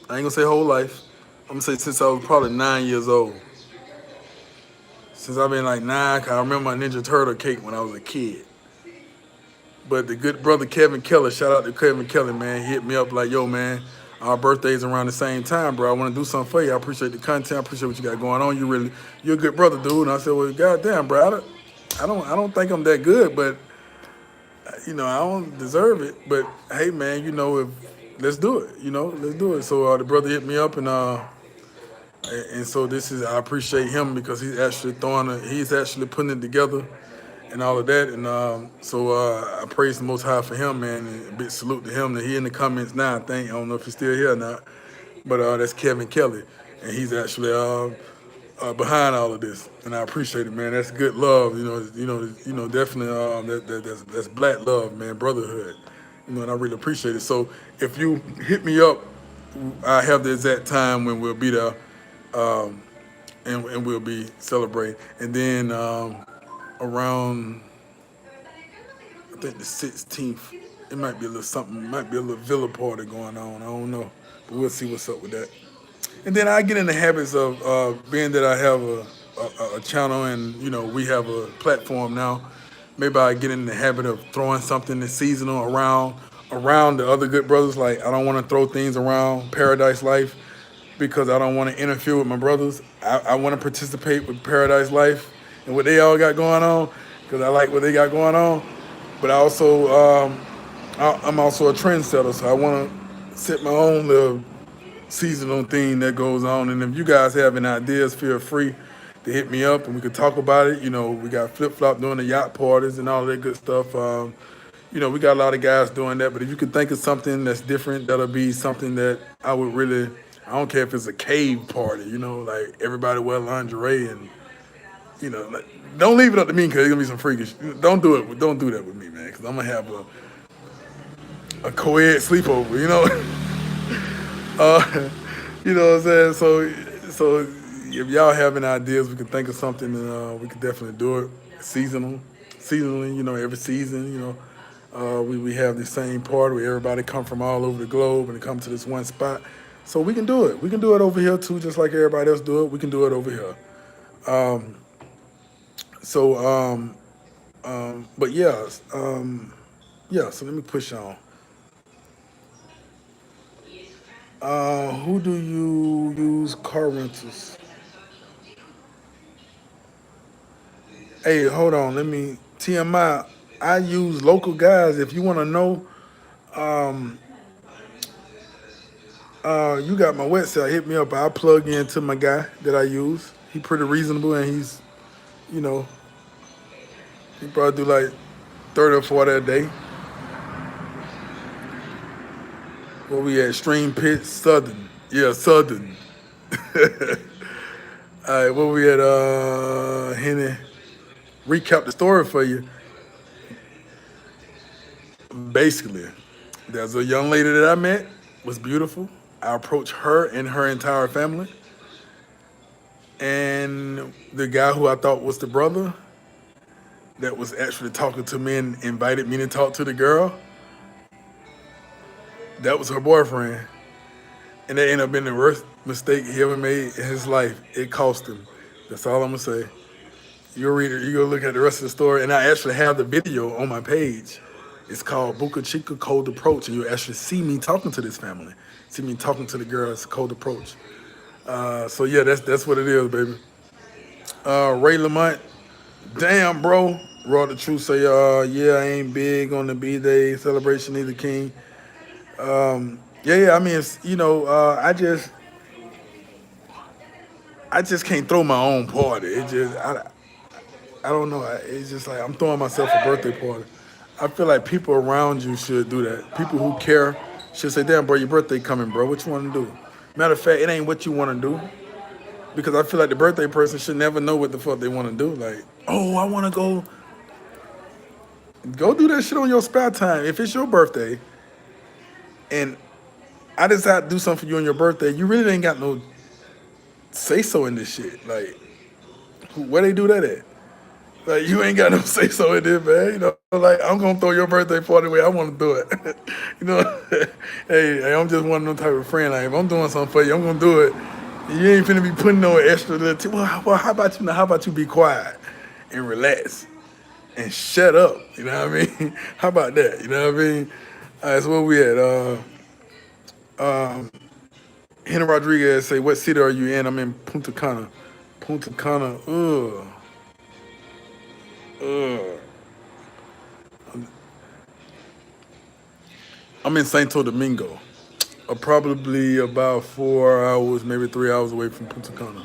I ain't gonna say whole life, I'm gonna say since I was probably 9 years old. Since I've been like nine, 'cause I remember my Ninja Turtle cake when I was a kid. But the good brother Kevin Keller, shout out to Kevin Keller, man. He hit me up like, yo, man, our birthdays around the same time, bro. I want to do something for you. I appreciate the content. I appreciate what you got going on. You're a good brother, dude. And I said, well, goddamn, bro, I don't think I'm that good, but I don't deserve it. But hey, man, if let's do it. Let's do it. So the brother hit me up, and so I appreciate him because he's actually putting it together and all of that. And so I praise the Most High for him, man. And a big salute to him. That he in the comments now. I don't know if he's still here or not, but that's Kevin Kelly, and he's actually behind all of this. And I appreciate it, man. That's good love. Definitely that's black love, man, brotherhood. And I really appreciate it. So if you hit me up, I have the exact time when we'll be there, and we'll be celebrating. And then around I think the 16th. It might be a little something. It might be a little villa party going on. I don't know, but we'll see what's up with that. And then I get in the habits of being that I have a channel and we have a platform now. Maybe I get in the habit of throwing something that's seasonal around the other good brothers. Like I don't want to throw things around Paradise Life because I don't want to interfere with my brothers. I want to participate with Paradise Life and what they all got going on because I like what they got going on. But I'm also a trendsetter, so I want to set my own little seasonal thing that goes on. And if you guys have any ideas, feel free to hit me up and we could talk about it. We got Flip Flop doing the yacht parties and all that good stuff. We got a lot of guys doing that. But if you could think of something that's different, that'll be something that I would really. I don't care if it's a cave party. Like everybody wear lingerie and like, don't leave it up to me because it's gonna be some freakish. Don't do it. Don't do that with me, man. Because I'm gonna have a co-ed sleepover. What I'm saying. So if y'all have any ideas, we can think of something, and we can definitely do it. Seasonally. Every season. We have the same party where everybody come from all over the globe and come to this one spot. So we can do it. We can do it over here too, just like everybody else do it. We can do it over here. So, but yeah, yeah. So let me push on. Who do you use car rentals? Hey, hold on. Let me TMI. I use local guys. If you want to know, um, you got my website. Hit me up. I'll plug into my guy that I use. He pretty reasonable, and you know, he probably do like 30 or 40 a day. Where we at? Stream Pit, Southern. Yeah, Southern. All right, where we at? Henny. Recap the story for you. Basically, there's a young lady that I met, was beautiful. I approached her and her entire family. And the guy who I thought was the brother that was actually talking to me and invited me to talk to the girl, that was her boyfriend. And that ended up being the worst mistake he ever made in his life. It cost him. That's all I'm gonna say. You'll read it, you go look at the rest of the story, and I actually have the video on my page. It's called Buka Chica Cold Approach, and you'll actually see me talking to this family. See me talking to the girl. It's a cold approach. So yeah, that's what it is, baby. Ray Lamont, damn, bro. Raw the truth say, yeah, I ain't big on the B-Day celebration either, King. Yeah. I mean, I just can't throw my own party. I don't know. It's just like I'm throwing myself a birthday party. I feel like people around you should do that. People who care should say, damn, bro, your birthday coming, bro. What you want to do? Matter of fact, it ain't what you want to do. Because I feel like the birthday person should never know what the fuck they want to do. Like, oh, I want to go do that shit on your spare time. If it's your birthday and I decide to do something for you on your birthday, you really ain't got no say so in this shit. Like, where they do that at? Like, you ain't got no say so in it, man. Like, I'm gonna throw your birthday party the way I want to do it. you know, hey, I'm just one of them type of friend. Like, if I'm doing something for you, I'm gonna do it. You ain't finna be putting no extra little. Well, how about you? Now, how about you be quiet and relax and shut up? You know what I mean? How about that? You know what I mean? All right, so where we at? Henry Rodriguez say, "What city are you in?" I'm in Punta Cana. Punta Cana. Ugh, ugh. I'm in Santo Domingo. Probably about 4 hours, maybe 3 hours away from Punta Cana.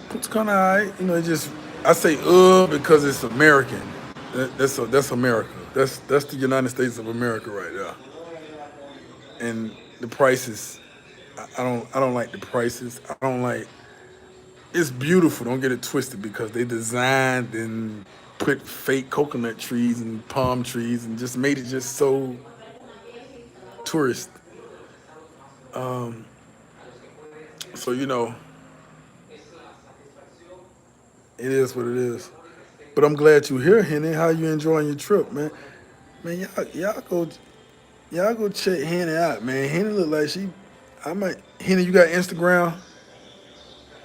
Punta Cana, alright. You know, it just I say because it's American. That's America. That's the United States of America right there. And the prices, I don't like the prices. I don't like. It's beautiful. Don't get it twisted because they designed and put fake coconut trees and palm trees and just made it just so tourist. So it is what it is. But I'm glad you're here, Henny. How you enjoying your trip, man? Man, y'all go check Henny out, man. Henny look like she. I might Henny. You got Instagram?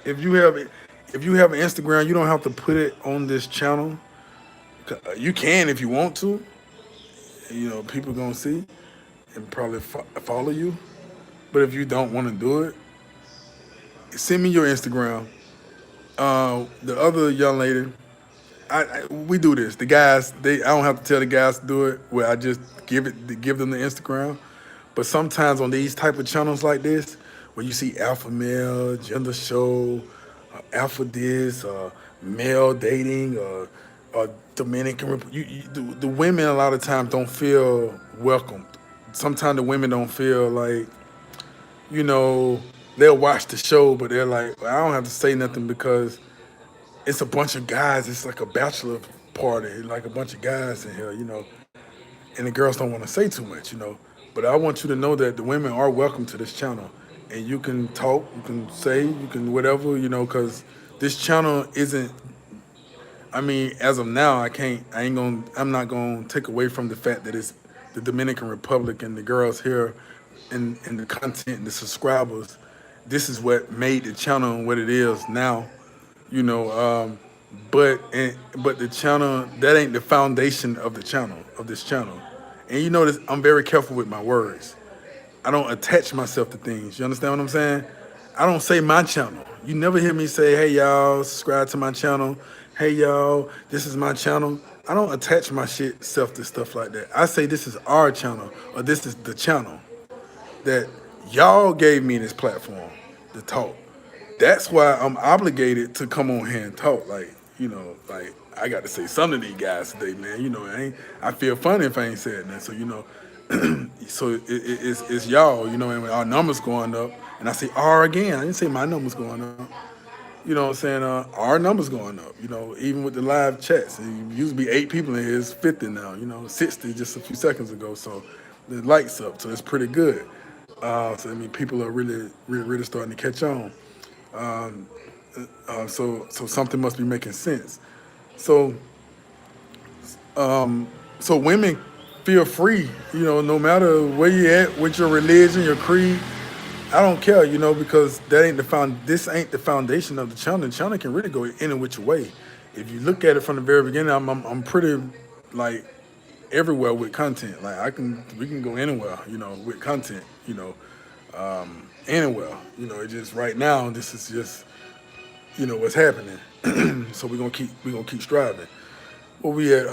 If you have if you have an Instagram, you don't have to put it on this channel. You can if you want to. You know, people gonna see and probably follow you. But if you don't want to do it, send me your Instagram. The other young lady, we do this. The guys, I don't have to tell the guys to do it. Where I just give them the Instagram. But sometimes on these type of channels like this, where you see alpha male, gender show, alpha this, male dating, Dominican, the women a lot of times don't feel welcomed. Sometimes the women don't feel like you know they'll watch the show, but they're like, well, I don't have to say nothing because it's a bunch of guys. It's like a bachelor party, like a bunch of guys in here, and the girls don't want to say too much. But I want you to know that the women are welcome to this channel, and you can talk, you can say, you can whatever, because this channel isn't. I mean, as of now, I'm not gonna take away from the fact that it's the Dominican Republic and the girls here, and the content and the subscribers. This is what made the channel what it is now, you know. But the channel that ain't the foundation of the channel of this channel. And you notice I'm very careful with my words. I don't attach myself to things. You understand what I'm saying? I don't say my channel. You never hear me say, "Hey y'all, subscribe to my channel. Hey y'all, this is my channel." I don't attach my shit self to stuff like that. I say this is our channel or this is the channel that y'all gave me this platform to talk. That's why I'm obligated to come on here and talk. Like I got to say something to these guys today, man. I feel funny if I ain't said that. So so it's y'all, and our numbers going up. And I say R again. I didn't say my numbers going up. You know what I'm saying? Our numbers going up. Even with the live chats. It used to be 8 people in here. It's 50 now. 60 just a few seconds ago. So the lights up. So it's pretty good. So I mean, people are really, really, really starting to catch on. Um, so something must be making sense. So so women feel free, no matter where you at with your religion, your creed. I don't care, because that ain't the found. This ain't the foundation of the channel. The channel can really go any which way. If you look at it from the very beginning, I'm pretty like everywhere with content. Like we can go anywhere, with content, anywhere. It just right now this is just what's happening. So we're gonna keep striving. Where we at?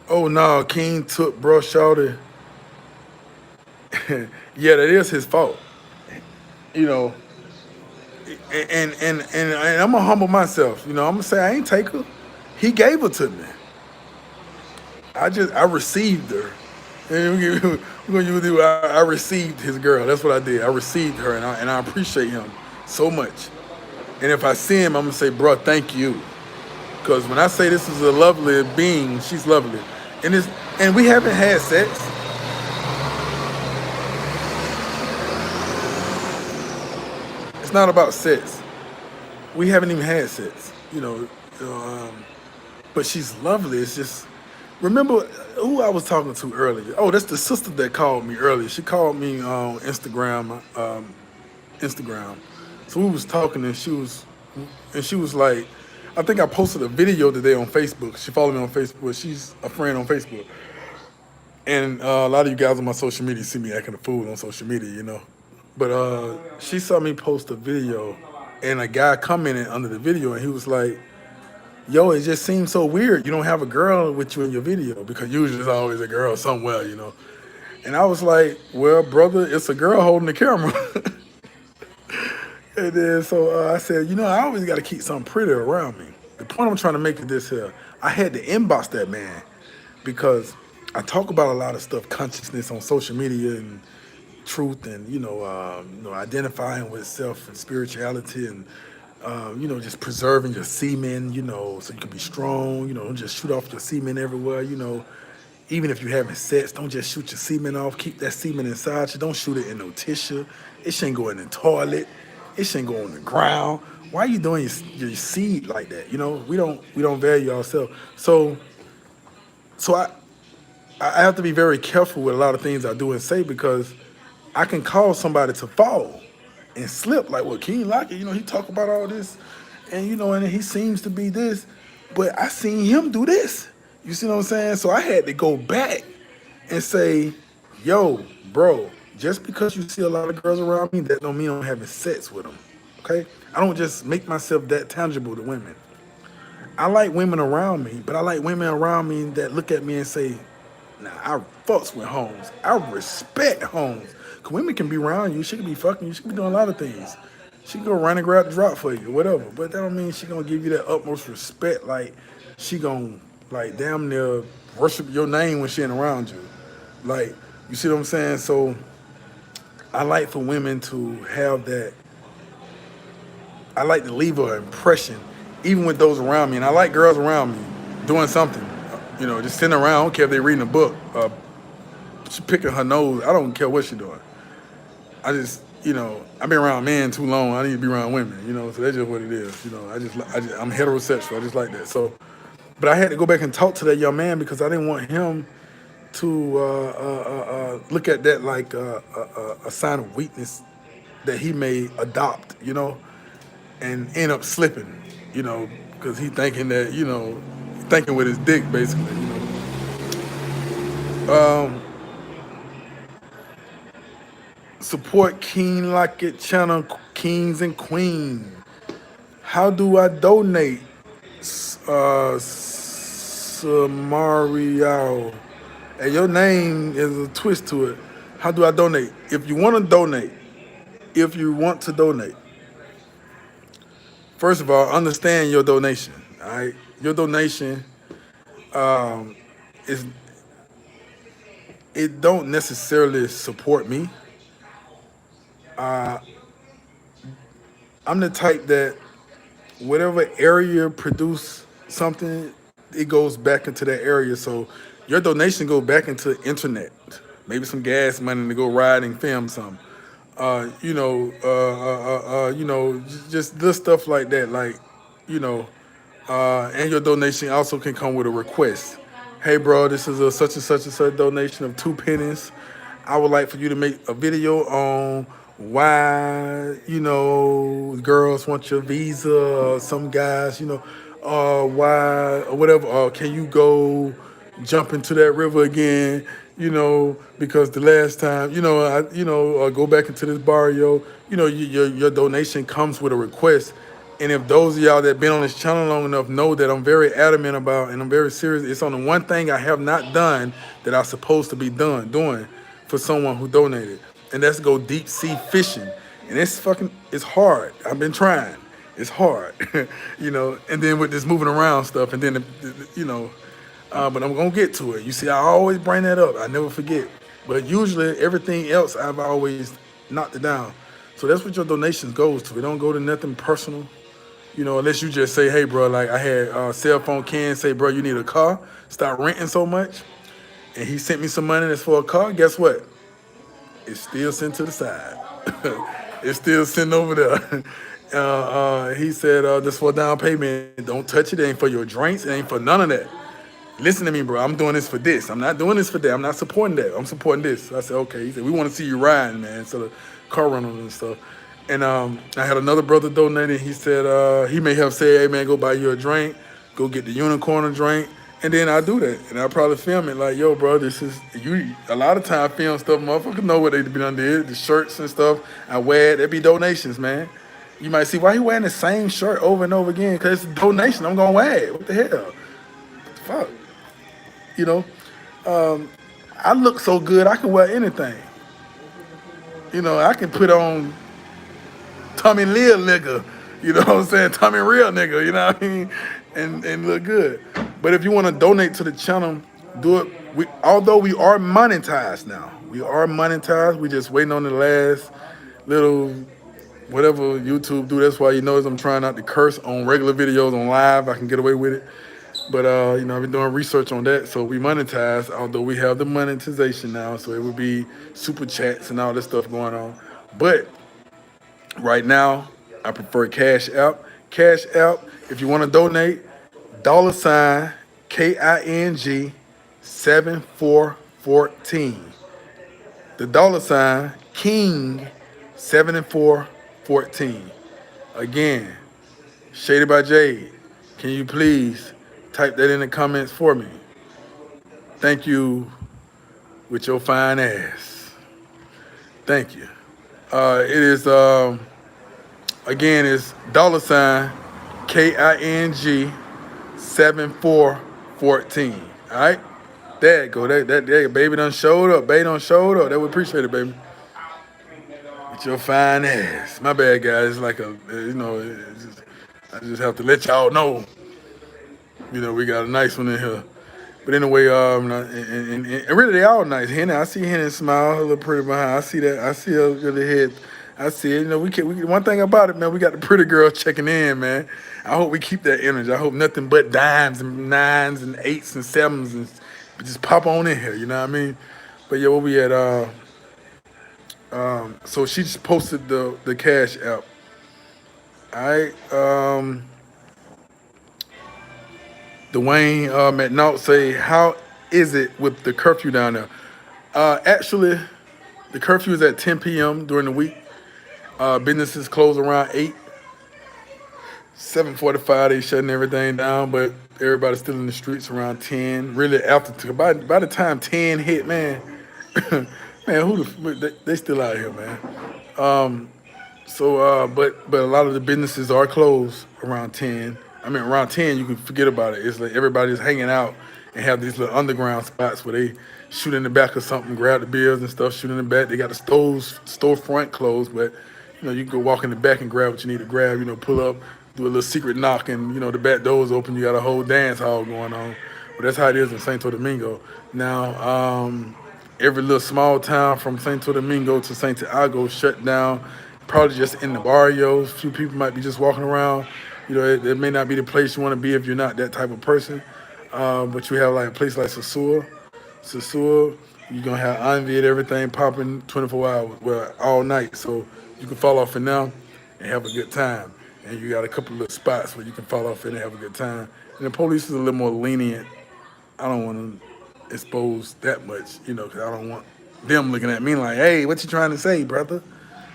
Oh no, King took bro shouted. Yeah, that is his fault. You know, and I'm gonna humble myself. I'm gonna say I ain't take her. He gave her to me. I received her. And we're gonna do. I received his girl. That's what I did. I received her, and I appreciate him so much. And if I see him, I'm gonna say, bro, thank you. Because when I say this is a lovely being, she's lovely. And we haven't had sex. It's not about sex. We haven't even had sex. But she's lovely. It's just Remember who I was talking to earlier? Oh, that's the sister that called me earlier. She called me on Instagram. Instagram. So we was talking, and she was like, I think I posted a video today on Facebook. She followed me on Facebook. She's a friend on Facebook, and a lot of you guys on my social media see me acting a fool on social media, you know. But she saw me post a video, and a guy commented under the video, and he was like, "Yo, it just seems so weird. You don't have a girl with you in your video because usually there's always a girl somewhere, you know." And I was like, "Well, brother, it's a girl holding the camera." And then so I said, I always got to keep something pretty around me. The point I'm trying to make is this here. I had to inbox that man because I talk about a lot of stuff, consciousness on social media and truth, and identifying with self and spirituality, and just preserving your semen, so you can be strong. Don't just shoot off your semen everywhere. Even if you're having sex, don't just shoot your semen off. Keep that semen inside you. Don't shoot it in no tissue. It shouldn't go in the toilet. It shouldn't go on the ground. Why are you doing your seed like that? We don't value ourselves. So I have to be very careful with a lot of things I do and say, because I can cause somebody to fall and slip, like what King Lockett, he talk about all this, and he seems to be this, but I seen him do this. You see what I'm saying? So I had to go back and say, yo, bro, just because you see a lot of girls around me, that don't mean I'm having sex with them. Okay? I don't just make myself that tangible to women. I like women around me, but I like women around me that look at me and say, nah, I fucks with Holmes. I respect Holmes. Cause women can be around you. She can be fucking you. She can be doing a lot of things. She can go run and grab the drop for you, whatever. But that don't mean she gonna give you that utmost respect. Like she gonna like damn near worship your name when she ain't around you. Like, you see what I'm saying? So I like for women to have that. I like to leave an impression, even with those around me. And I like girls around me doing something. Just sitting around. I don't care if they're reading a book. She picking her nose. I don't care what she's doing. I just, I've been around men too long. I need to be around women. So that's just what it is. I'm heterosexual. I just like that. So, but I had to go back and talk to that young man because I didn't want him to look at that like a sign of weakness that he may adopt, and end up slipping, because he thinking that, thinking with his dick basically. Support King Lockett channel, Kings and Queens. How do I donate? Samario. And your name is a twist to it. How do I donate? If you want to donate, first of all, understand your donation. All right, your donation is it don't necessarily support me. I'm the type that whatever area produce something, it goes back into that area. So your donation goes back into internet, maybe some gas money to go ride and film something. Just this stuff like that. Like, you know, and your donation also can come with a request. Hey, bro, this is a such and such and such donation of 2 pennies. I would like for you to make a video on why, girls want your visa, or some guys, why, or whatever. Can you go jump into that river again? Because the last time, go back into this barrio. Your donation comes with a request. And if those of y'all that been on this channel long enough know that I'm very adamant about and I'm very serious, it's on the one thing I have not done that I'm supposed to be doing for someone who donated. And that's go deep sea fishing. And it's hard. I've been trying. It's hard, and then with this moving around stuff, and then, but I'm going to get to it. You see, I always bring that up. I never forget. But usually everything else, I've always knocked it down. So that's what your donations goes to. It don't go to nothing personal. Unless you just say, hey, bro, like I had cell phone Ken say, bro, you need a car, stop renting so much. And he sent me some money that's for a car. Guess what? It's still sent to the side. It's still sitting over there. He said, this for down payment. Don't touch it. It ain't for your drinks. It ain't for none of that. listen to me, bro. I'm doing this for this. I'm not doing this for that. I'm not supporting that. I'm supporting this. I said, okay. He said, we want to see you riding, man. So the car rentals and stuff. And I had another brother donating. He said he may have said, hey, man, go buy you a drink. Go get the unicorn a drink. And then I do that. And I probably film it like, yo, bro, this is, you. A lot of time I film stuff, motherfuckers know what they be done did. The shirts and stuff I wear, there be donations, man. You might see, why you wearing the same shirt over and over again? Because it's a donation. I'm going to wear it. What the hell? What the fuck? You know, I look so good, I can wear anything. You know, I can put on Tommy Lear nigga, you know what I'm saying? Tommy Real nigga, you know what I mean? And look good. But if you want to donate to the channel, do it. Although we are monetized now. We are monetized. We just waiting on the last little whatever YouTube do. That's why you notice I'm trying not to curse on regular videos on live. I can get away with it. But you know, I've been doing research on that, so we monetize. Although we have the monetization now, so it would be super chats and all this stuff going on. But right now, I prefer Cash App. Cash App, if you want to donate, $ KING 7414. The $King 7414. Again, Shaded by Jade, can you please type that in the comments for me? Thank you with your fine ass. Thank you. It is again, it's $KING 7414. All right, there you go. That baby done showed up. Baby done showed up. That would appreciate it, baby. With your fine ass. My bad, guys. It's like you know, I just have to let y'all know. You know, we got a nice one in here. But anyway, and really they all nice. Henny, I see Henny smile, a little pretty behind. I see that. I see her really head. I see it. You know, one thing about it, man, we got the pretty girl checking in, man. I hope we keep that energy. I hope nothing but dimes and nines and eights and sevens and just pop on in here. You know what I mean? But yeah, where we at? So she just posted the Cash App. All right. Dwayne McNaught say, how is it with the curfew down there? Actually, the curfew is at 10 p.m. during the week. Businesses close around 8. 7:45, they shutting everything down, but everybody's still in the streets around 10. Really, after by the time 10 hit, man, man, they still out here, man. But a lot of the businesses are closed around 10. I mean, around 10, you can forget about it. It's like everybody's hanging out and have these little underground spots where they shoot in the back of something, grab the beers and stuff, shoot in the back. They got the storefront closed, but you know, you can go walk in the back and grab what you need to grab. You know, pull up, do a little secret knock, and you know the back door's open. You got a whole dance hall going on. But that's how it is in Santo Domingo. Now, every little small town from Santo Domingo to Santiago shut down. Probably just in the barrios. Few people might be just walking around. You know, it may not be the place you want to be if you're not that type of person. But you have like a place like Sosua. Sosua, you're going to have Envy and everything popping 24 hours, well, all night. So you can fall off in now and have a good time. And you got a couple of spots where you can fall off in and have a good time. And the police is a little more lenient. I don't want to expose that much, you know, because I don't want them looking at me like, hey, what you trying to say, brother?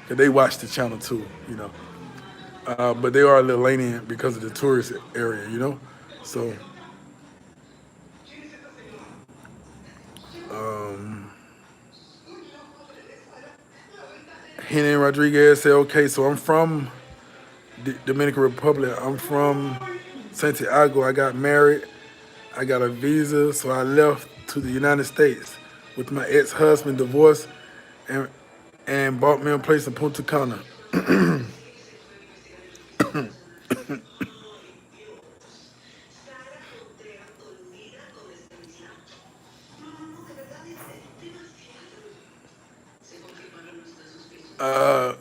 Because they watch the channel too, you know. But they are a little lenient because of the tourist area, you know. So, Henry Rodriguez said, okay, so I'm from the Dominican Republic. I'm from Santiago. I got married. I got a visa, so I left to the United States with my ex-husband, divorced, and bought me a place in Punta Cana.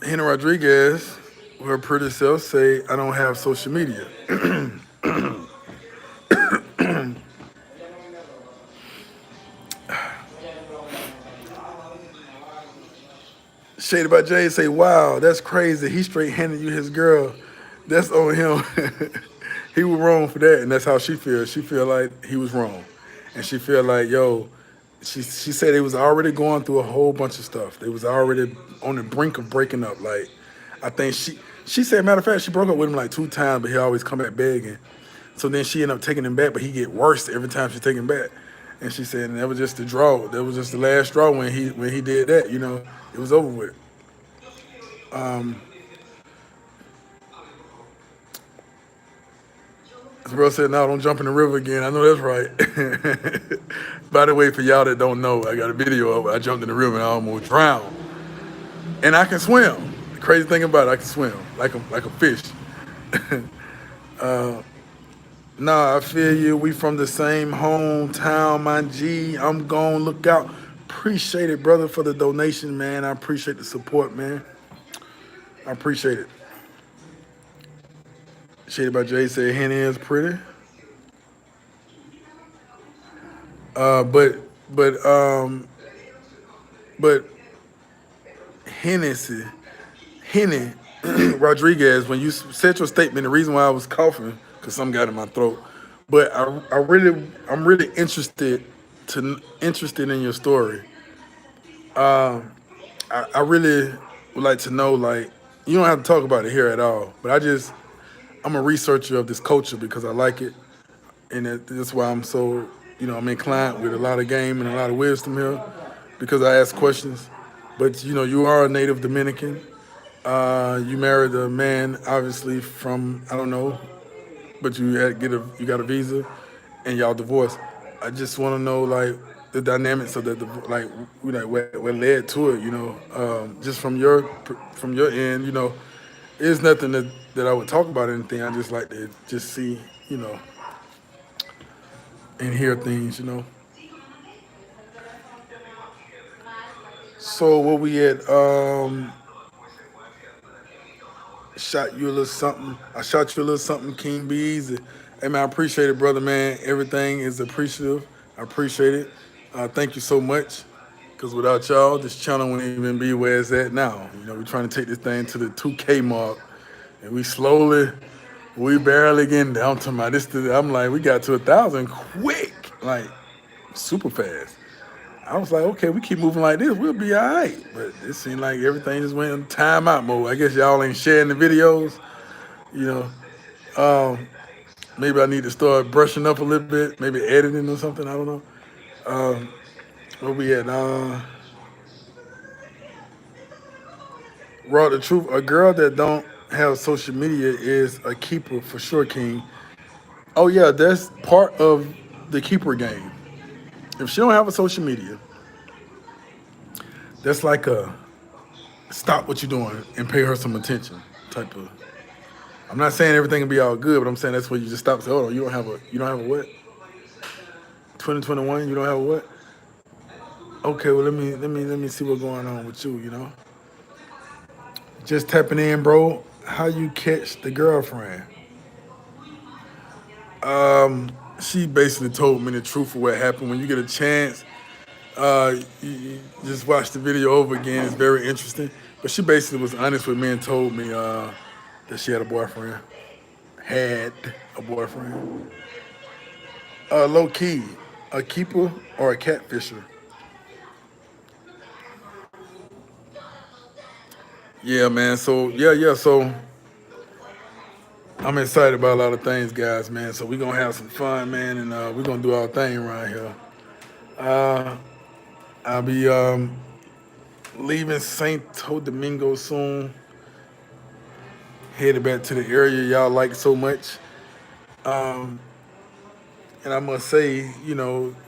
Henry Rodriguez, her pretty self, say, I don't have social media. Shaded by Jay say, wow, that's crazy. He straight handed you his girl. That's on him. He was wrong for that, and that's how she feels. She feel like he was wrong. and she feel like, yo, she said they was already going through a whole bunch of stuff. They was already on the brink of breaking up. Like, I think she said, matter of fact, she broke up with him like 2 times, but he always come back begging. So then she ended up taking him back, but he get worse every time she take him back. And she said, and that was just the draw. That was just the last straw when he did that. You know, it was over with. This bro said, "No, don't jump in the river again." I know that's right. By the way, for y'all that don't know, I got a video of it. I jumped in the river and I almost drowned. And I can swim. The crazy thing about it, I can swim like a fish. Nah, I feel you. We from the same hometown, my G. I'm gonna look out. Appreciate it, brother, for the donation, man. I appreciate the support, man. I appreciate it. Shady by Jay said Henny is pretty. Uh, but but um but Hennessy Henny Rodriguez, when you said your statement, the reason why I was coughing because something got in my throat. But I'm really interested in your story. I really would like to know, like, you don't have to talk about it here at all, but I'm a researcher of this culture because I like it, and that's why I'm so, I'm inclined with a lot of game and a lot of wisdom here because I ask questions. But you are a native Dominican. You married a man, obviously from I don't know, but you got a visa, and y'all divorced. I just want to know like the dynamics of like what led to it. Just from your end. It's nothing that I would talk about or anything. I just like to just see and hear things. So what we at? Shot you a little something. I shot you a little something, King B Easy. Hey man, I appreciate it, brother man. Everything is appreciative. I appreciate it. Thank you so much. Cause without y'all, this channel wouldn't even be where it's at now. We're trying to take this thing to the 2K mark, and we barely getting down to my this. I'm like, we got to 1,000 quick, like super fast. I was like, okay, we keep moving like this, we'll be all right. But it seemed like everything just went in timeout mode. I guess y'all ain't sharing the videos. You know, um, maybe I need to start brushing up a little bit, maybe editing or something. I don't know. Um, where we at? Raw the truth. A girl that don't have social media is a keeper for sure, King. Oh yeah, that's part of the keeper game. If she don't have a social media, that's like a stop what you're doing and pay her some attention type of. I'm not saying everything can be all good, but I'm saying that's where you just stop and say, hold on, you don't have a what? 2021, you don't have a what? Okay, well let me see what's going on with you, Just tapping in, bro. How you catch the girlfriend? She basically told me the truth of what happened. When you get a chance, you just watch the video over again. It's very interesting. But she basically was honest with me and told me that she had a boyfriend. Had a boyfriend. Low key, a keeper or a catfisher? Yeah, man. So yeah. So I'm excited about a lot of things, guys, man. So we're gonna have some fun, man, and we're gonna do our thing around here. Uh, I'll be leaving Santo Domingo soon. Headed back to the area y'all like so much. Um, and I must say, the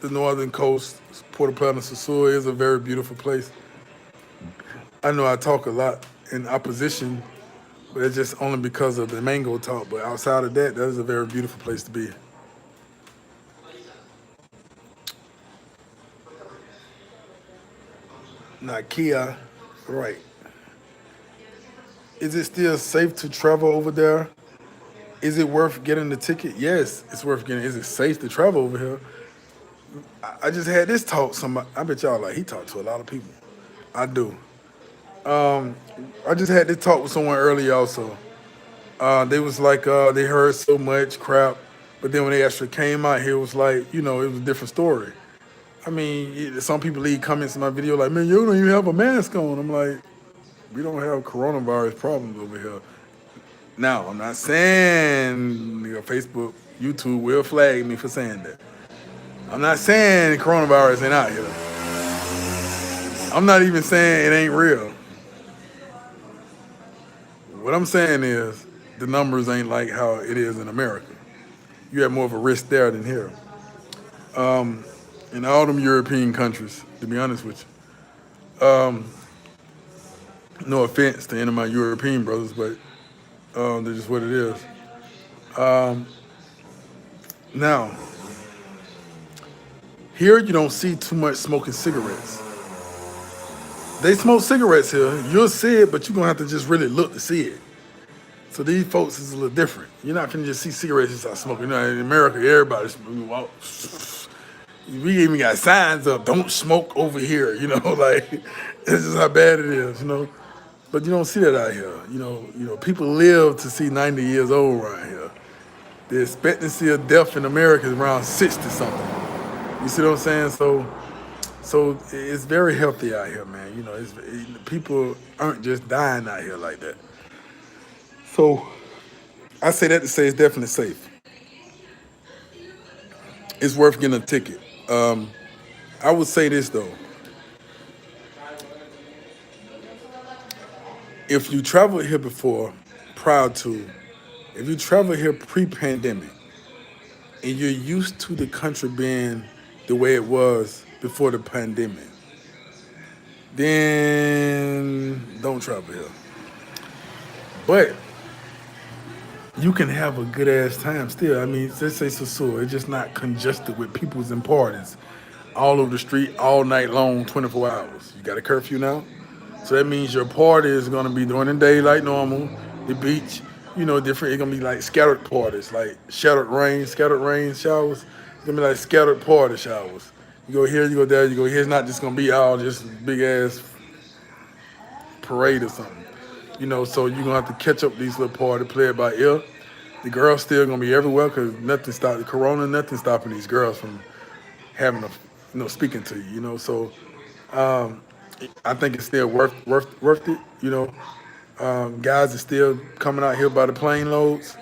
northern coast, Puerto Plata, Sosua is a very beautiful place. I know I talk a lot in opposition, but it's just only because of the mango talk. But outside of that, that is a very beautiful place to be. Not Kia, right? Is it still safe to travel over there? Is it worth getting the ticket? Yes, it's worth getting. Is it safe to travel over here? I just had this talk. Somebody, I bet y'all like he talked to a lot of people. I do. Um, I just had this talk with someone earlier also. They was like they heard so much crap. But then when they actually came out here, it was like, it was a different story. I mean, some people leave comments in my video like, man, you don't even have a mask on. I'm like, we don't have coronavirus problems over here. Now, I'm not saying Facebook, YouTube will flag me for saying that. I'm not saying coronavirus ain't out here. I'm not even saying it ain't real. What I'm saying is the numbers ain't like how it is in America. You have more of a risk there than here. In all them European countries, to be honest with you. No offense to any of my European brothers, but that's just what it is. Now, here you don't see too much smoking cigarettes. They smoke cigarettes here. You'll see it, but you're gonna have to just really look to see it. So these folks is a little different. You're not gonna just see cigarettes and start smoking. In America, everybody's we even got signs up, don't smoke over here, like this is how bad it is. But you don't see that out here. People live to see 90 years old around here. The expectancy of death in America is around 60 something. You see what I'm saying? So it's very healthy out here, man. People aren't just dying out here like that. So I say that to say it's definitely safe. It's worth getting a ticket. I would say this though. If you traveled here before, if you traveled here pre-pandemic, and you're used to the country being the way it was before the pandemic, then don't travel here. But you can have a good ass time still. I mean, let's say Sosua, it's just not congested with people's and parties all over the street all night long, 24 hours. You got a curfew now? So that means your party is gonna be during the day like normal. The beach, different. It's gonna be like scattered parties, like scattered rain showers. It's gonna be like scattered party showers. You go here, you go there, you go here. It's not just gonna be all just big ass parade or something. So you're gonna have to catch up these little party, play it by ear. The girls still gonna be everywhere because nothing stopped the corona, nothing stopping these girls from having speaking to you. So I think it's still worth it. Guys are still coming out here by the plane loads,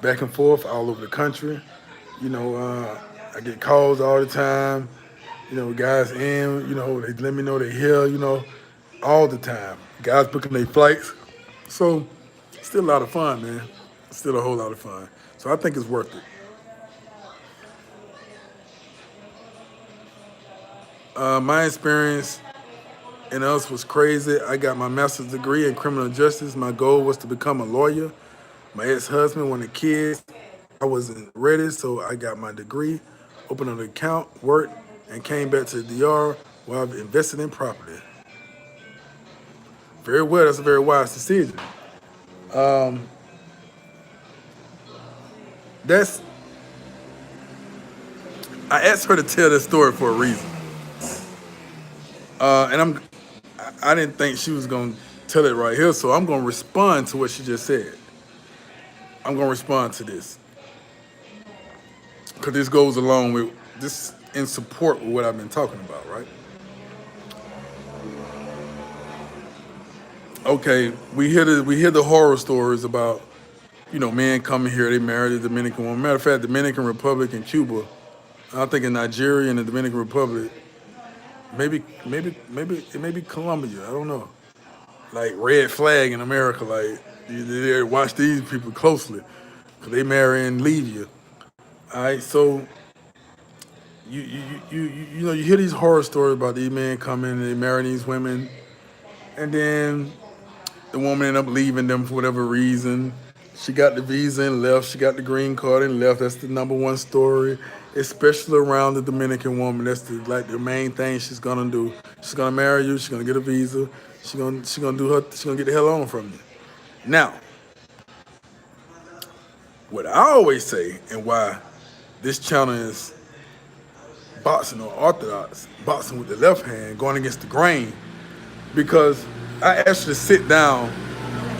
back and forth all over the country. I get calls all the time. Guys in, they let me know they're here, all the time. Guys booking their flights. So, still a lot of fun, man. Still a whole lot of fun. So I think it's worth it. My experience and us was crazy. I got my master's degree in criminal justice. My goal was to become a lawyer. My ex-husband wanted kids. I wasn't ready, so I got my degree, opened an account, worked, and came back to the DR where I've invested in property. Very well, that's a very wise decision. I asked her to tell this story for a reason. And I didn't think she was gonna tell it right here, so I'm gonna respond to what she just said. I'm gonna respond to this. Because this goes along with this in support of what I've been talking about, right? Okay, we hear the horror stories about, men coming here, they married a Dominican woman. Matter of fact, Dominican Republic and Cuba, I think in Nigeria and the Dominican Republic, maybe it may be Colombia, I don't know. Like red flag in America, like you watch these people closely, because they marry and leave you. All right, so you hear these horror stories about these men coming and they marry these women, and then the woman ended up leaving them for whatever reason. She got the visa and left. She got the green card and left. That's the number one story, especially around the Dominican woman. That's the main thing she's gonna do. She's gonna marry you. She's gonna get a visa. She's gonna get the hell on from you. Now, what I always say and why this channel is boxing or orthodox, boxing with the left hand, going against the grain, because I actually sit down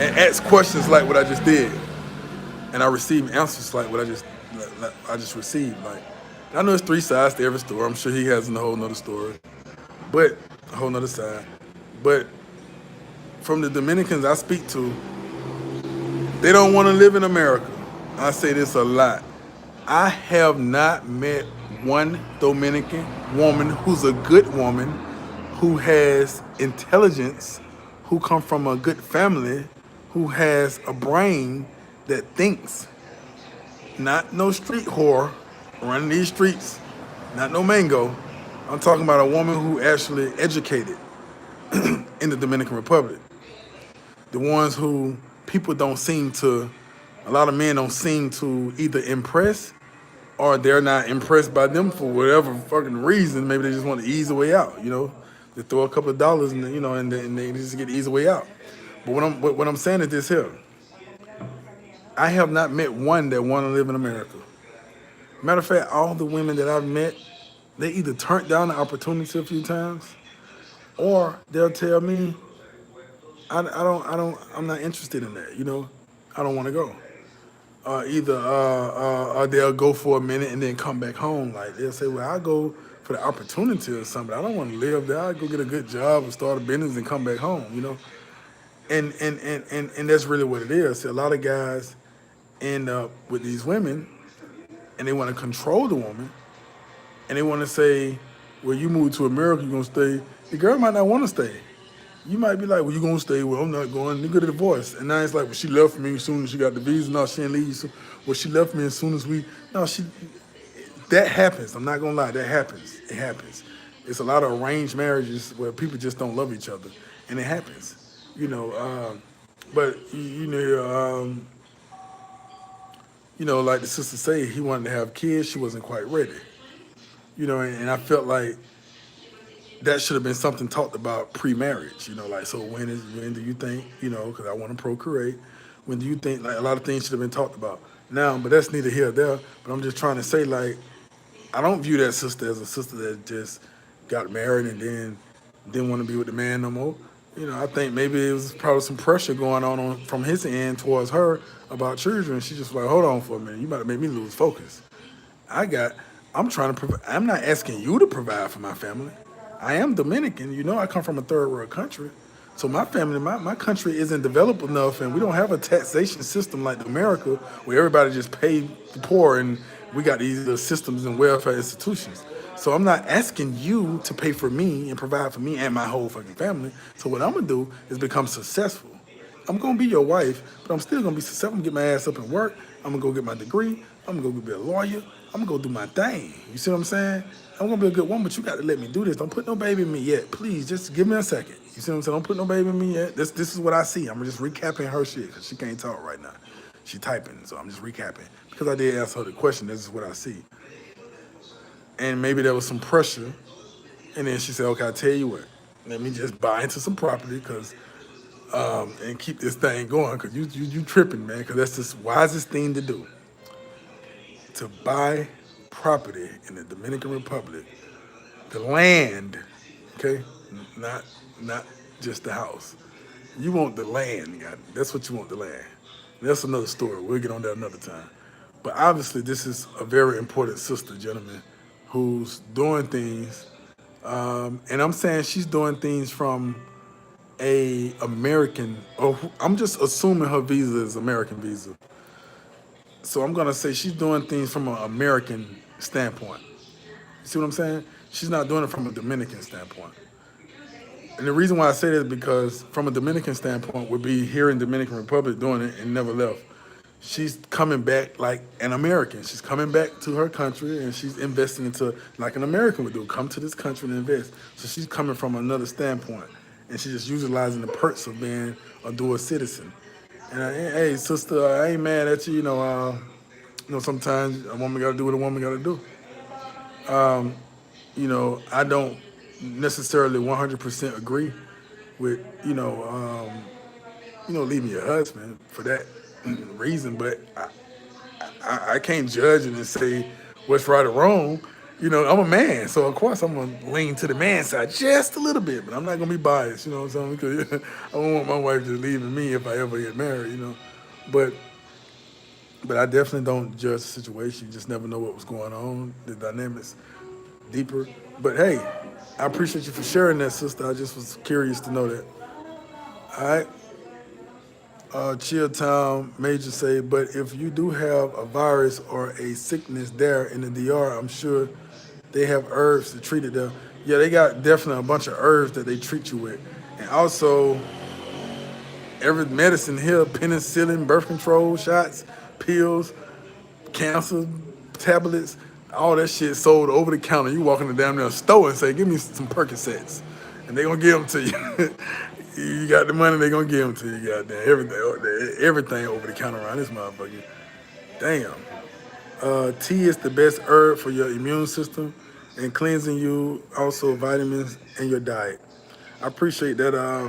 and ask questions like what I just did, and I receive answers like what I just I just received. Like, I know there's three sides to every story. I'm sure he has a whole nother story, but a whole nother side. But from the Dominicans I speak to, they don't want to live in America. I say this a lot. I have not met one Dominican woman who's a good woman, who has intelligence, who come from a good family, who has a brain that thinks, not no street whore running these streets, not no mango. I'm talking about a woman who actually educated in the Dominican Republic. The ones who people don't seem to, a lot of men don't seem to either impress, or they're not impressed by them for whatever fucking reason. Maybe they just want to ease the way out, you know. They throw a couple of dollars and and they just get the easy way out. But what I'm saying is this here. I have not met one that want to live in America. Matter of fact, all the women that I've met, they either turned down the opportunity a few times, or they'll tell me, I'm not interested in that. You know, I don't want to go. Or they'll go for a minute and then come back home. Like they'll say, well, I'll go for the opportunity or something. I don't want to live there. I'll go get a good job and start a business and come back home. You know, and that's really what it is. See, a lot of guys end up with these women, and they want to control the woman, and they want to say, well, you move to America, you're gonna stay. The girl might not want to stay. You might be like, well, you gonna stay? Well, I'm not going. You get a divorce, and now it's like, well, she left me as soon as she got the visa. No, she didn't leave. So, well, she left me as soon as we. No, she. That happens. I'm not gonna lie. That happens. It happens. It's a lot of arranged marriages where people just don't love each other, and it happens. You know. But like the sister say, he wanted to have kids. She wasn't quite ready. You know, and I felt like that should have been something talked about pre-marriage. You know, like, so when do you think, because I want to procreate, when do you think, like, a lot of things should have been talked about now, but that's neither here or there. But I'm just trying to say, like, I don't view that sister as a sister that just got married and then didn't want to be with the man no more. You know, I think maybe it was probably some pressure going on from his end towards her about children. She just like, hold on for a minute, you about to make me lose focus. I got, I'm trying to, I'm not asking you to provide for my family. I am Dominican. You know, I come from a third world country. So my family, my country isn't developed enough, and we don't have a taxation system like America where everybody just pay the poor, and we got these little systems and welfare institutions. So I'm not asking you to pay for me and provide for me and my whole fucking family. So what I'm gonna do is become successful. I'm gonna be your wife, but I'm still gonna be successful. I'm gonna get my ass up and work. I'm gonna go get my degree. I'm gonna go be a lawyer. I'm gonna go do my thing. You see what I'm saying? I'm gonna be a good woman, but you gotta let me do this. Don't put no baby in me yet. Please, just give me a second. You see what I'm saying? Don't put no baby in me yet. This is what I see. I'm just recapping her shit because she can't talk right now. She typing, so I'm just recapping. Because I did ask her the question, this is what I see. And maybe there was some pressure. And then she said, okay, I'll tell you what. Let me just buy into some property because and keep this thing going, because you tripping, man, because that's the wisest thing to do. To buy property in the Dominican Republic, the land, okay, not just the house. You want the land, God. That's what you want, the land. That's another story. We'll get on that another time. But obviously, this is a very important sister, gentlemen, who's doing things, and I'm saying she's doing things from a American, or I'm just assuming her visa is American visa. So I'm gonna say she's doing things from an American standpoint. You see what I'm saying? She's not doing it from a Dominican standpoint. And the reason why I say that is because from a Dominican standpoint would be here in Dominican Republic doing it and never left. She's coming back like an American. She's coming back to her country and she's investing into like an American would do. Come to this country and invest. So she's coming from another standpoint. And she's just utilizing the perks of being a dual citizen. And hey, sister, I ain't mad at you. Sometimes a woman got to do what a woman got to do. I don't necessarily 100% agree with, leaving your husband for that reason, but I can't judge it and say what's right or wrong. You know, I'm a man, so of course I'm gonna lean to the man side just a little bit, but I'm not gonna be biased. You know what I'm saying? Because I don't want my wife just leaving me if I ever get married. But But I definitely don't judge the situation. You just never know what was going on, the dynamics deeper. But hey, I appreciate you for sharing that, sister. I just was curious to know that. All right. Chill Town Major say, but if you do have a virus or a sickness there in the DR, I'm sure they have herbs to treat it there. Yeah, they got definitely a bunch of herbs that they treat you with. And also, every medicine here, penicillin, birth control shots, pills, cancer tablets, all that shit sold over the counter. You walk in the damn near store and say, "Give me some Percocets," and they gonna give them to you. You got the money, they gonna give them to you. Goddamn, everything over the counter around this motherfucker. Damn. Tea is the best herb for your immune system and cleansing you. Also vitamins in your diet. I appreciate that. I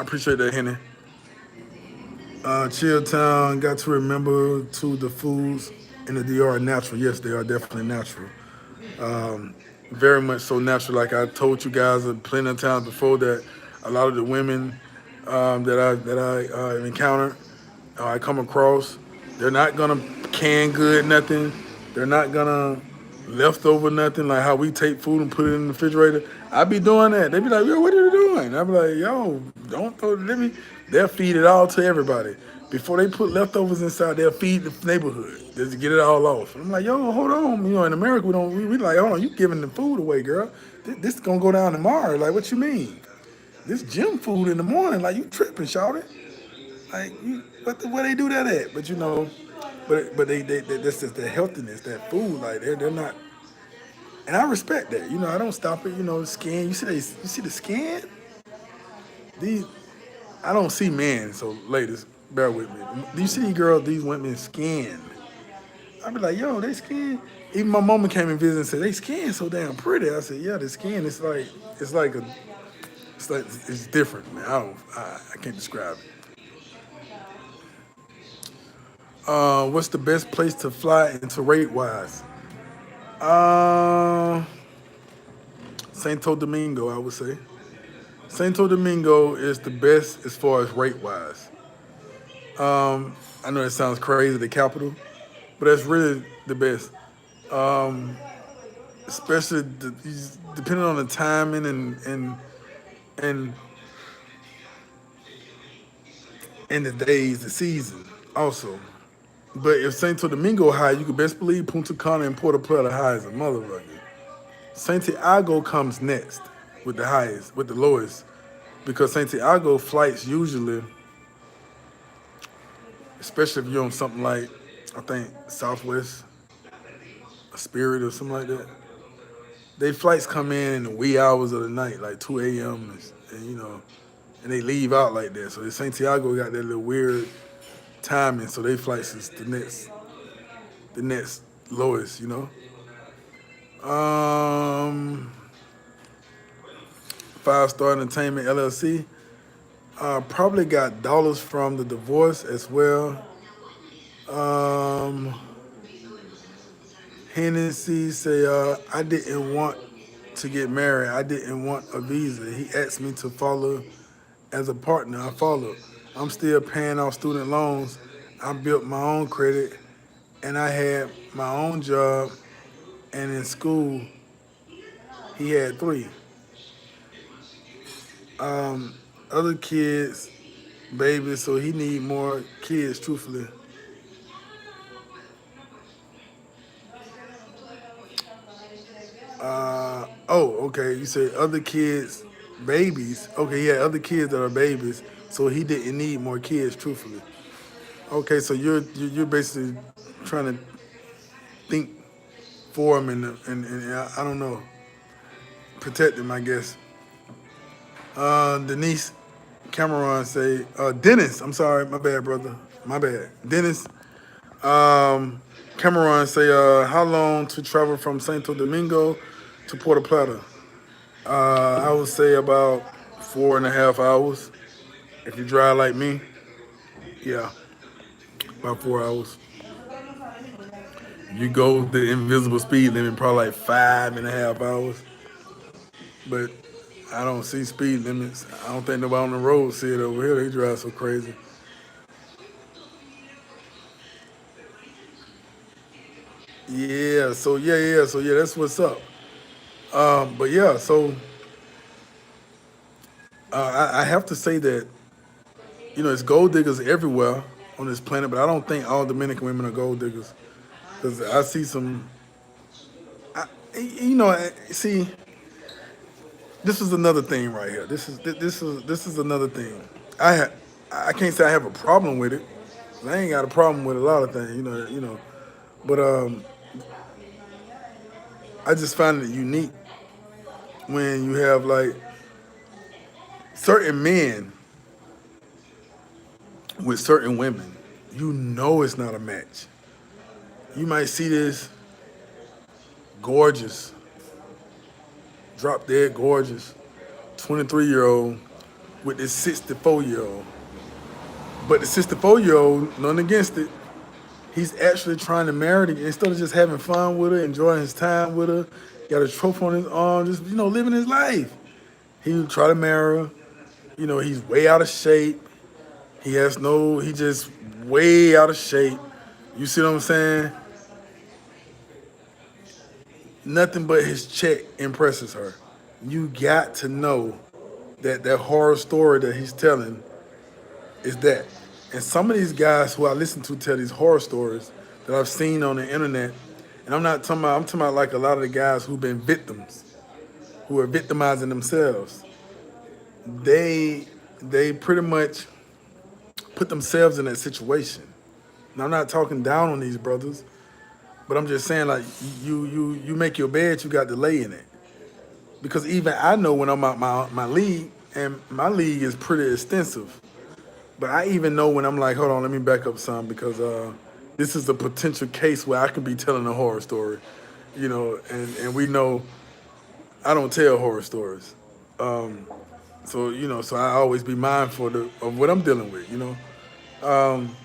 appreciate that, Henny. Chill Town got to remember to the foods in the DR are natural. Yes, they are definitely natural. Very much so natural. Like I told you guys plenty of times before that a lot of the women that I encounter, I come across, they're not gonna can good nothing. They're not gonna leftover nothing like how we take food and put it in the refrigerator. I be doing that. They be like, "Yo, what are you doing?" I be like, "Yo, don't throw it." They'll feed it all to everybody. Before they put leftovers inside, they'll feed the neighborhood just to get it all off. I'm like, "Yo, hold on." In America, we don't. We like, hold on, you giving the food away, girl. This gonna go down tomorrow. Like, what you mean? This gym food in the morning, like you tripping, shout it. Like, where they do that at? But but that's just their healthiness, that food. Like they're not, and I respect that. I don't stop it. The skin. You see the skin. These I don't see men. So ladies, bear with me. Do you see these girls? These women skin. I be like, yo, they skin. Even my mama came and visited and said they skin so damn pretty. I said, yeah, the skin. It's different, man. I can't describe it. What's the best place to fly into rate wise? Uh, Santo Domingo, I would say. Santo Domingo is the best as far as rate wise. I know it sounds crazy, the capital, but that's really the best. Especially depending on the timing and and the days, the season, also. But if Santo Domingo high, you can best believe Punta Cana and Puerto Plata high as a motherfucker. Santiago comes next with the highest, with the lowest, because Santiago flights usually, especially if you're on something like, I think Southwest, a Spirit or something like that. They flights come in the wee hours of the night, like 2 a.m. And they leave out like that. So Santiago got that little weird timing. So they flights is the next lowest. Um, Five Star Entertainment LLC. Probably got dollars from the divorce as well. Um, Hennessy say, I didn't want to get married. I didn't want a visa. He asked me to follow as a partner. I followed. I'm still paying off student loans. I built my own credit and I had my own job. And in school, he had three. Other kids, babies, so he need more kids, truthfully. Oh, okay. You say other kids, babies. Okay, yeah, other kids that are babies, so he didn't need more kids, truthfully. Okay, so you're basically trying to think for him and I don't know, protect him, I guess. Denise Cameron say, Dennis. I'm sorry, my bad, brother, my bad. Dennis Cameron say, how long to travel from Santo Domingo to Puerto Plata? I would say about 4.5 hours. If you drive like me, yeah, about 4 hours. You go the invisible speed limit, probably like 5.5 hours. But I don't see speed limits. I don't think nobody on the road see it over here. They drive so crazy. Yeah, so yeah, that's what's up. But yeah, so I have to say that it's gold diggers everywhere on this planet, but I don't think all Dominican women are gold diggers because I see some. See, this is another thing right here. This is another thing. I can't say I have a problem with it. I ain't got a problem with a lot of things, but I just find it unique when you have like certain men with certain women. It's not a match. You might see this gorgeous, drop dead gorgeous 23-year-old with this 64-year-old. But the 64-year-old, nothing against it, he's actually trying to marry her instead of just having fun with her, enjoying his time with her. Got a trophy on his arm, just living his life. He would try to marry her. He's way out of shape. He just way out of shape. You see what I'm saying? Nothing but his check impresses her. You got to know that horror story that he's telling is that. And some of these guys who I listen to tell these horror stories that I've seen on the internet, and I'm talking about like a lot of the guys who've been victims, who are victimizing themselves. They pretty much put themselves in that situation. Now I'm not talking down on these brothers, but I'm just saying like you make your bed, you got to lay in it. Because even I know when I'm out my league, and my league is pretty extensive. But I even know when I'm like, hold on, let me back up some because this is a potential case where I could be telling a horror story, and we know I don't tell horror stories. So I always be mindful of what I'm dealing with. Um,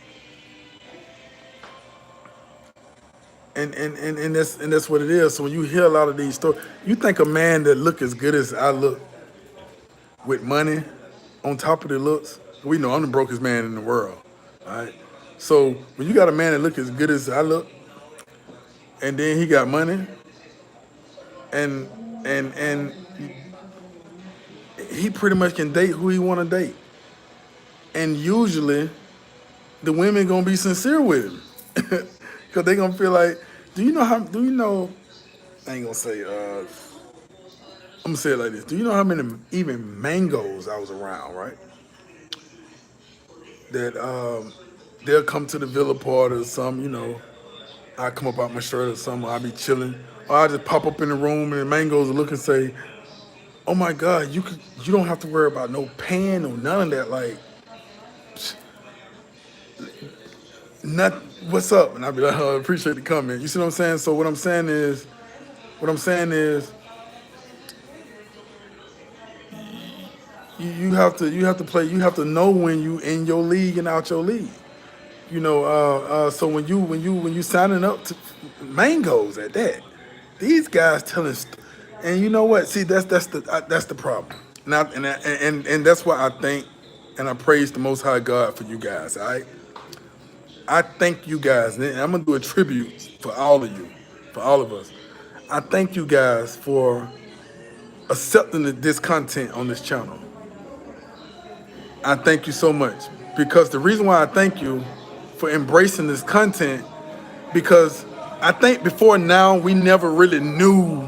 and that's what it is. So when you hear a lot of these stories, you think a man that look as good as I look with money on top of the looks, we know I'm the brokest man in the world. All right. So when you got a man that look as good as I look, and then he got money, and and he pretty much can date who he want to date, and usually the women gonna be sincere with him, because they gonna feel like, do you know how? Do you know? I ain't gonna say. I'm gonna say it like this. Do you know how many even mangoes I was around? Right. That they'll come to the villa party or something. I come up out my shirt or something. I'll be chilling. Or I just pop up in the room and the mangoes will look and say, "Oh my God, you don't have to worry about no pan or none of that. Like, not what's up?" And I'll be like, "Oh, I appreciate the comment." You see what I'm saying? So what I'm saying is, you have to play. You have to know when you in your league and out your league. So when you signing up to mangoes at that, these guys telling, and you know what? See, that's the problem. Now, and that's why I thank and I praise the Most High God for you guys. All right, I thank you guys, and I'm gonna do a tribute for all of you, for all of us. I thank you guys for accepting this content on this channel. I thank you so much because the reason why I thank you for embracing this content, because I think before now we never really knew.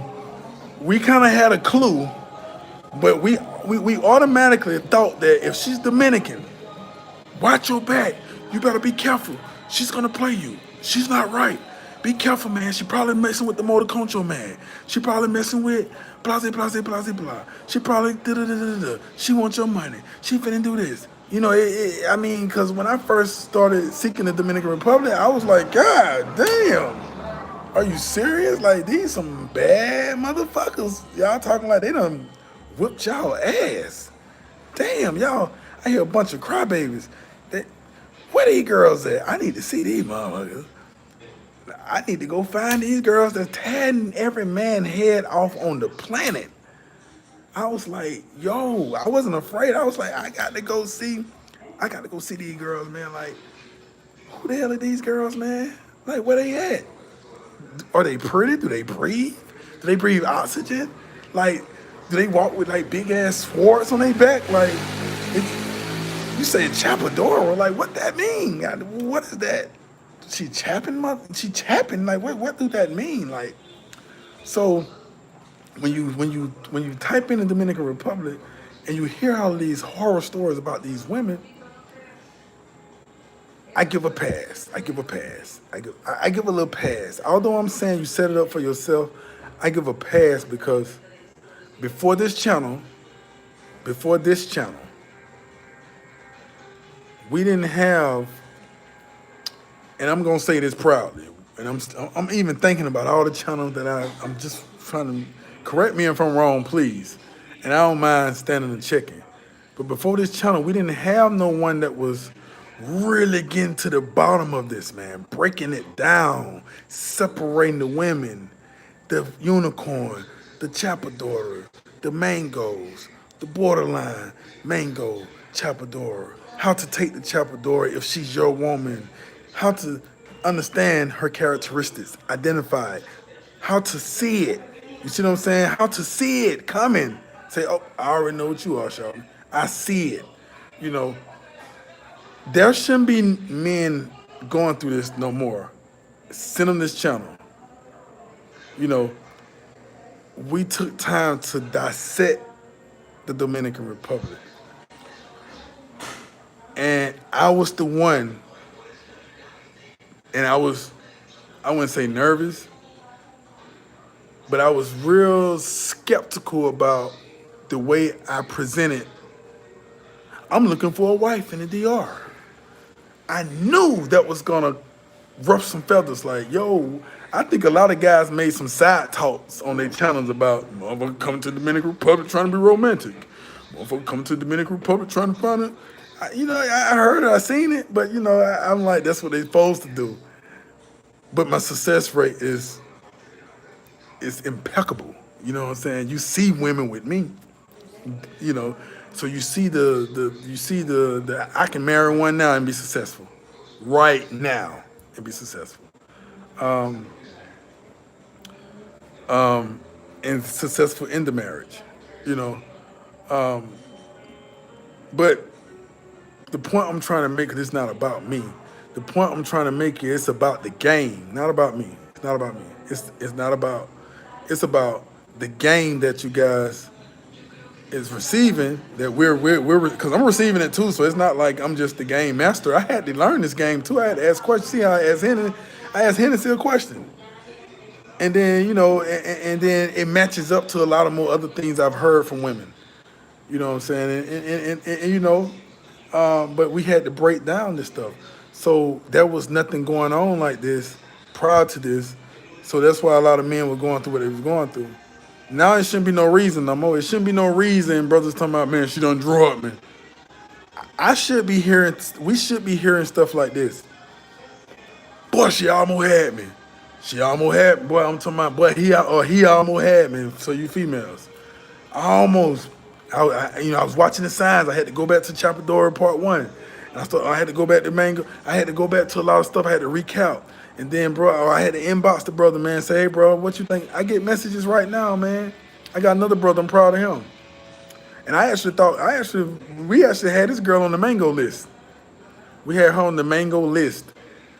We kind of had a clue, but we automatically thought that if she's Dominican, watch your back. You better be careful. She's gonna play you. She's not right. Be careful, man. She probably messing with the motor control man. She probably messing with blah. She probably da. She wants your money. She finna do this. I mean, because when I first started seeking the Dominican Republic, I was like, God damn. Are you serious? Like, these some bad motherfuckers. Y'all talking like they done whipped y'all ass. Damn, y'all. I hear a bunch of crybabies. They, where these girls at? I need to see these motherfuckers. I need to go find these girls that's tatting every man head off on the planet. I was like, yo, I wasn't afraid. I was like, I got to go see these girls, man. Like, who the hell are these girls, man? Like, where they at? Are they pretty? Do they breathe? Do they breathe oxygen? Like, do they walk with like big ass swords on their back? Like, you say chapadora, like what that mean? What is that? She chapping? She chapping? Like what do that mean? Like, so when you type in the Dominican Republic and you hear all these horror stories about these women, I give a pass. I give a pass. I give a little pass. Although I'm saying you set it up for yourself, I give a pass because before this channel, before this channel, we didn't have, and I'm gonna say this proudly, and I'm even thinking about all the channels that I'm just trying to correct me if I'm wrong, please, and I don't mind standing and checking. But before this channel, we didn't have no one that was really getting to the bottom of this, man, breaking it down, separating the women, the unicorn, the chapadora, the mangoes, the borderline mango chapadora, how to take the chapadora if she's your woman, how to understand her characteristics, identify it, how to see it. You see what I'm saying? How to see it coming. Say, oh, I already know what you are, Shelby. I see it. You know, there shouldn't be men going through this no more. Send them this channel. You know, we took time to dissect the Dominican Republic. And I was the one, and I wouldn't say nervous, but I was real skeptical about the way I presented. I'm looking for a wife in the DR. I knew that was gonna ruffle some feathers. Like, yo, I think a lot of guys made some side talks on their channels about motherfucker coming to the Dominican Republic trying to be romantic. Motherfucker coming to the Dominican Republic trying to find it. I heard it, I seen it, but I'm like, that's what they supposed to do. But my success rate is impeccable. You know what I'm saying? You see women with me, you know, so you see the I can marry one now and be successful, right now and be successful, and successful in the marriage, you know. But the point I'm trying to make is not about me. The point I'm trying to make is it's about the game, not about me. It's not about me. It's not about. It's about the game that you guys is receiving. That we're because I'm receiving it too. So it's not like I'm just the game master. I had to learn this game too. I had to ask questions. See how I asked Hennessy a question, and then and then it matches up to a lot of more other things I've heard from women. You know what I'm saying? But we had to break down this stuff. So there was nothing going on like this prior to this. So that's why a lot of men were going through what they was going through. Now it shouldn't be no reason no more. It shouldn't be no reason brothers talking about, man, she done drug me. I should be hearing, we should be hearing stuff like this. Boy, she almost had me. She almost had me. Boy, I'm talking about, boy, he almost had me. So you females. I almost, I was watching the signs. I had to go back to Chapadora Part 1. And I had to go back to Mango. I had to go back to a lot of stuff I had to recount. And then, bro, I had to inbox the brother, man, say, hey, bro, what you think? I get messages right now, man. I got another brother, I'm proud of him. And we actually had this girl on the Mango list. We had her on the Mango list.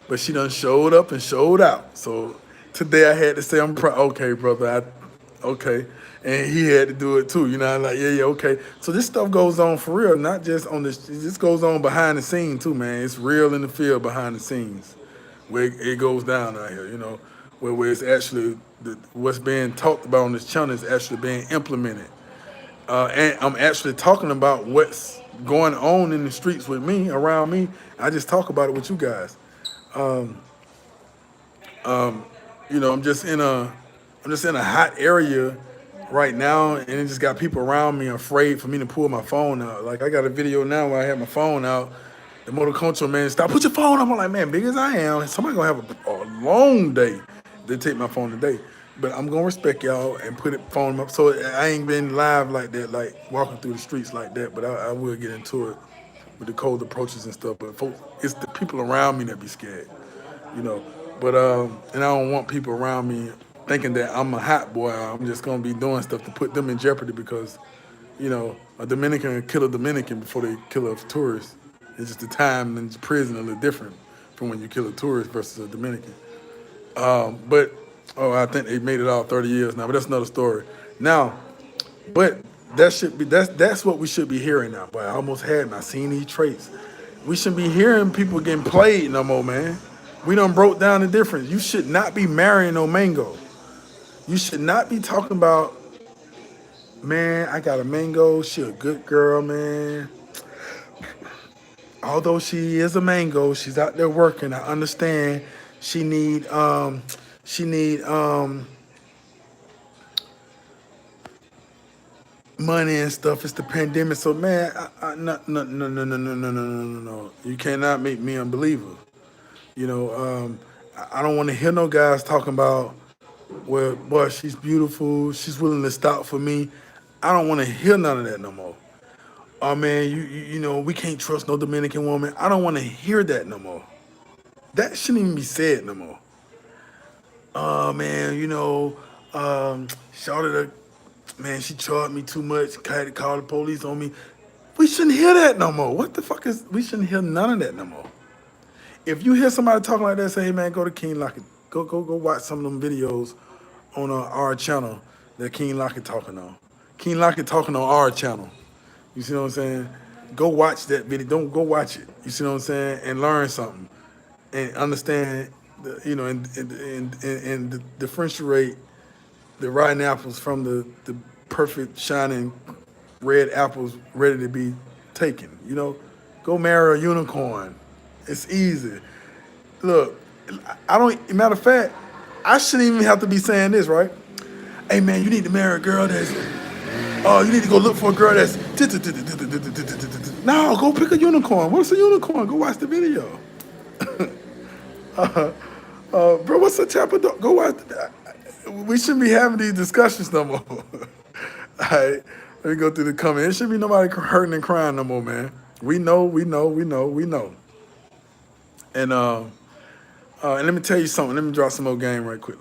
But she done showed up and showed out. So today I had to say, I'm proud. Okay, brother, okay. And he had to do it too, I'm like, yeah, okay. So this stuff goes on for real, not just on this. This goes on behind the scenes too, man. It's real in the field behind the scenes, where it goes down out here, where it's actually what's being talked about on this channel is actually being implemented. And I'm actually talking about what's going on in the streets with me, around me. I just talk about it with you guys. I'm just in a hot area right now, and it just got people around me afraid for me to pull my phone out. Like I got a video now where I have my phone out. The motor control man, stop, put your phone up. I'm like, man, big as I am, somebody gonna have a long day. They take my phone today. But I'm gonna respect y'all and put it phone up. So I ain't been live like that, like walking through the streets like that, but I will get into it with the cold approaches and stuff. But folks, it's the people around me that be scared. But and I don't want people around me thinking that I'm a hot boy. I'm just gonna be doing stuff to put them in jeopardy because, a Dominican will kill a Dominican before they kill a tourist. It's just the time in prison a little different from when you kill a tourist versus a Dominican. But I think they made it all 30 years now, but that's another story. Now, but that's what we should be hearing now. But I almost had me. I seen these traits. We shouldn't be hearing people getting played no more, man. We done broke down the difference. You should not be marrying no mango. You should not be talking about, man, I got a mango. She a good girl, man. Although she is a mango, she's out there working. I understand. She need she need money and stuff. It's the pandemic. So man, no, no, no, no, no, no, no, no, no, no, no. You cannot make me unbeliever. I don't want to hear no guys talking about, well, boy, she's beautiful. She's willing to stop for me. I don't want to hear none of that no more. Oh man, we can't trust no Dominican woman. I don't want to hear that no more. That shouldn't even be said no more. Oh man, shorty, man, she charged me too much. Had to call the police on me. We shouldn't hear that no more. What the fuck is? We shouldn't hear none of that no more. If you hear somebody talking like that, say, hey man, go to King Lockett. Go watch some of them videos on our channel that King Lockett talking on. King Lockett talking on our channel. You see what I'm saying? Go watch that video. Don't go watch it. You see what I'm saying? And learn something and understand, and differentiate the rotten apples from the perfect shining red apples ready to be taken. Go marry a unicorn. It's easy. Look, I don't. Matter of fact, I shouldn't even have to be saying this, right? Hey man, you need to marry a girl that's. Oh, you need to go look for a girl that's. No, go pick a unicorn. What's a unicorn? Go watch the video. Bro, what's a type of dog? Go watch. We shouldn't be having these discussions no more. All right, let me go through the comments. There shouldn't be nobody hurting and crying no more, man. We know. And let me tell you something. Let me drop some more game right quick.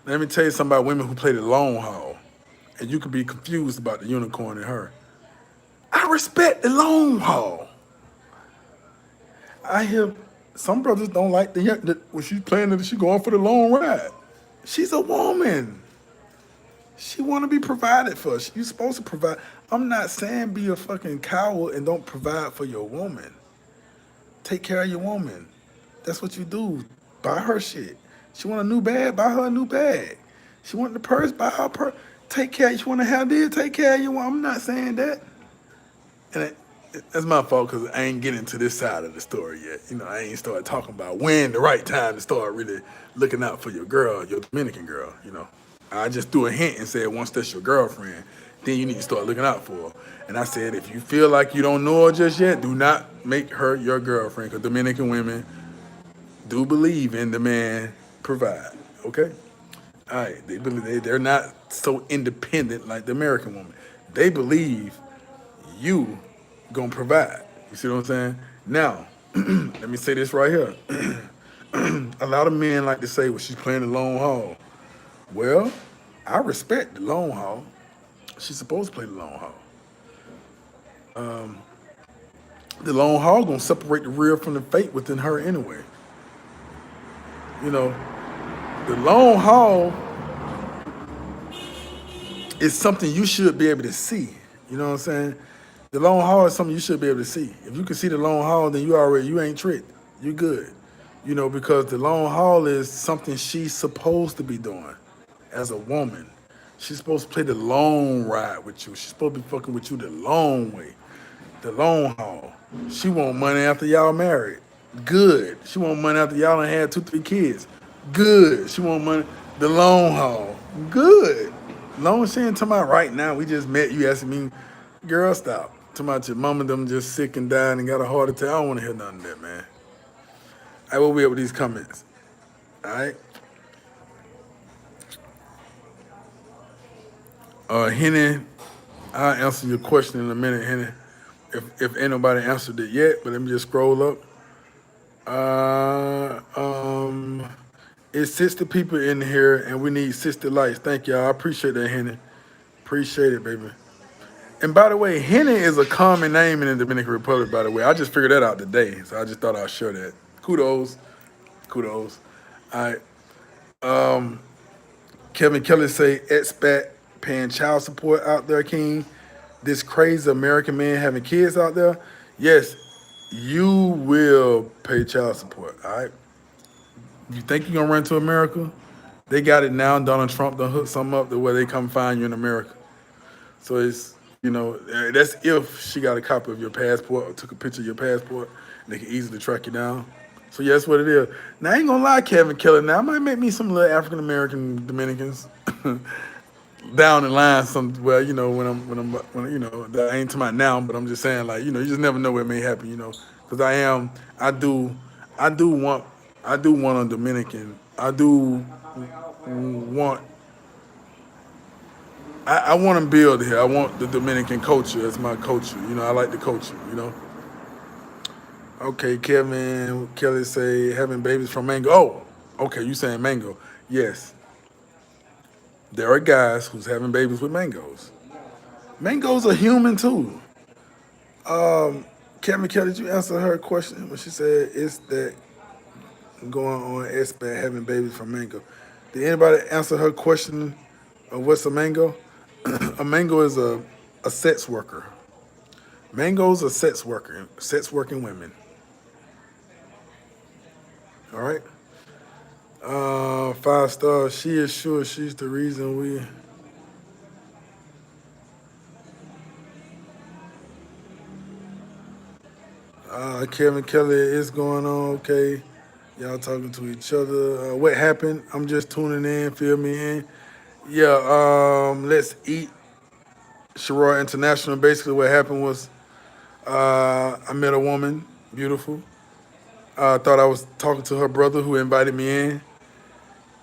Let me tell you something about women who play the long haul. And you could be confused about the unicorn and her. I respect the long haul. I hear some brothers don't like when she's playing it, she going for the long ride. She's a woman. She want to be provided for. You're supposed to provide. I'm not saying be a fucking coward and don't provide for your woman. Take care of your woman. That's what you do. Buy her shit. She want a new bag, buy her a new bag. She want the purse, buy her purse. Take care. You want to have this, take care of your woman. I'm not saying that. And that's my fault because I ain't getting to this side of the story yet. I ain't started talking about when the right time to start really looking out for your girl, your Dominican girl. I just threw a hint and said once that's your girlfriend, then you need to start looking out for her. And I said if you feel like you don't know her just yet, do not make her your girlfriend because Dominican women do believe in the man provide. Okay? All right. They believe they're not so independent like the American woman. They believe you gonna provide. You see what I'm saying? Now, let me say this right here. A lot of men like to say, well, she's playing the long haul. Well, I respect the long haul. She's supposed to play the long haul. The long haul gonna separate the real from the fake within her anyway. The long haul is something you should be able to see. You know what I'm saying? The long haul is something you should be able to see. If you can see the long haul, then you ain't tricked. You good. Because the long haul is something she's supposed to be doing as a woman. She's supposed to play the long ride with you. She's supposed to be fucking with you the long way. The long haul. She want money after y'all married. Good. She want money after y'all done had 2-3 kids. Good. She want money. The long haul. Good. Long as she ain't talking about right now, we just met, you asking me, girl, stop. Talking about your mama them just sick and dying and got a heart attack. I don't want to hear none of that, man. I will be up with these comments. All right? Henny, I'll answer your question in a minute, Henny. If ain't nobody answered it yet, but let me just scroll up. It's 60 people in here, and we need 60 likes. Thank y'all. I appreciate that, Henny. Appreciate it, baby. And by the way, Henny is a common name in the Dominican Republic, by the way. I just figured that out today, so I just thought I'd share that. Kudos. Kudos. All right. Kevin Kelly say expat paying child support out there, King. This crazy American man having kids out there. Yes, you will pay child support. All right. You think you're gonna run to America? They got it now. Donald Trump done hook something up to where they come find you in America. So it's that's if she got a copy of your passport or took a picture of your passport, and they can easily track you down. So yeah, that's what it is. Now I ain't gonna lie, Kevin Keller. Now I might make me some little African American Dominicans down the line. Well, when that ain't to my now, but I'm just saying like you just never know what may happen. Because I do want a Dominican. I do want I want to build here. I want the Dominican culture as my culture. I like the culture. Okay, Kevin Kelly say having babies from mango. Oh, okay, you saying mango. Yes. There are guys who's having babies with mangoes. Mangoes are human too. Kevin Kelly, did you answer her question when she said is that going on expat having babies from mango? Did anybody answer her question of what's a mango? A mango is a sex worker. Mango's a sex working women. All right. 5 stars. She is sure she's the reason we. Kevin Kelly is going on. Okay. Y'all talking to each other. What happened? I'm just tuning in. Fill me in. Yeah. Let's eat. Sherroy International. Basically, what happened was I met a woman, beautiful. I thought I was talking to her brother who invited me in.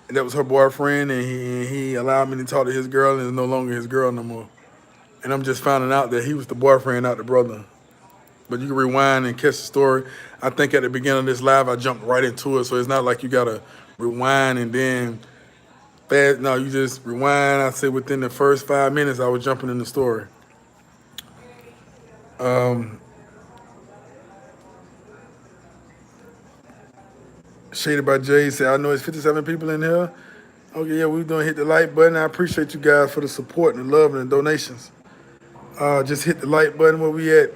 And that was her boyfriend, and he allowed me to talk to his girl, and it's no longer his girl no more. And I'm just finding out that he was the boyfriend, not the brother. But you can rewind and catch the story. I think at the beginning of this live, I jumped right into it, so it's not like you gotta rewind and then fast. No, you just rewind. I say within the first 5 minutes, I was jumping in the story. Shaded by Jay said, I know it's 57 people in here. Okay, yeah, we're gonna hit the like button. I appreciate you guys for the support and the love and the donations. Just hit the like button where we at.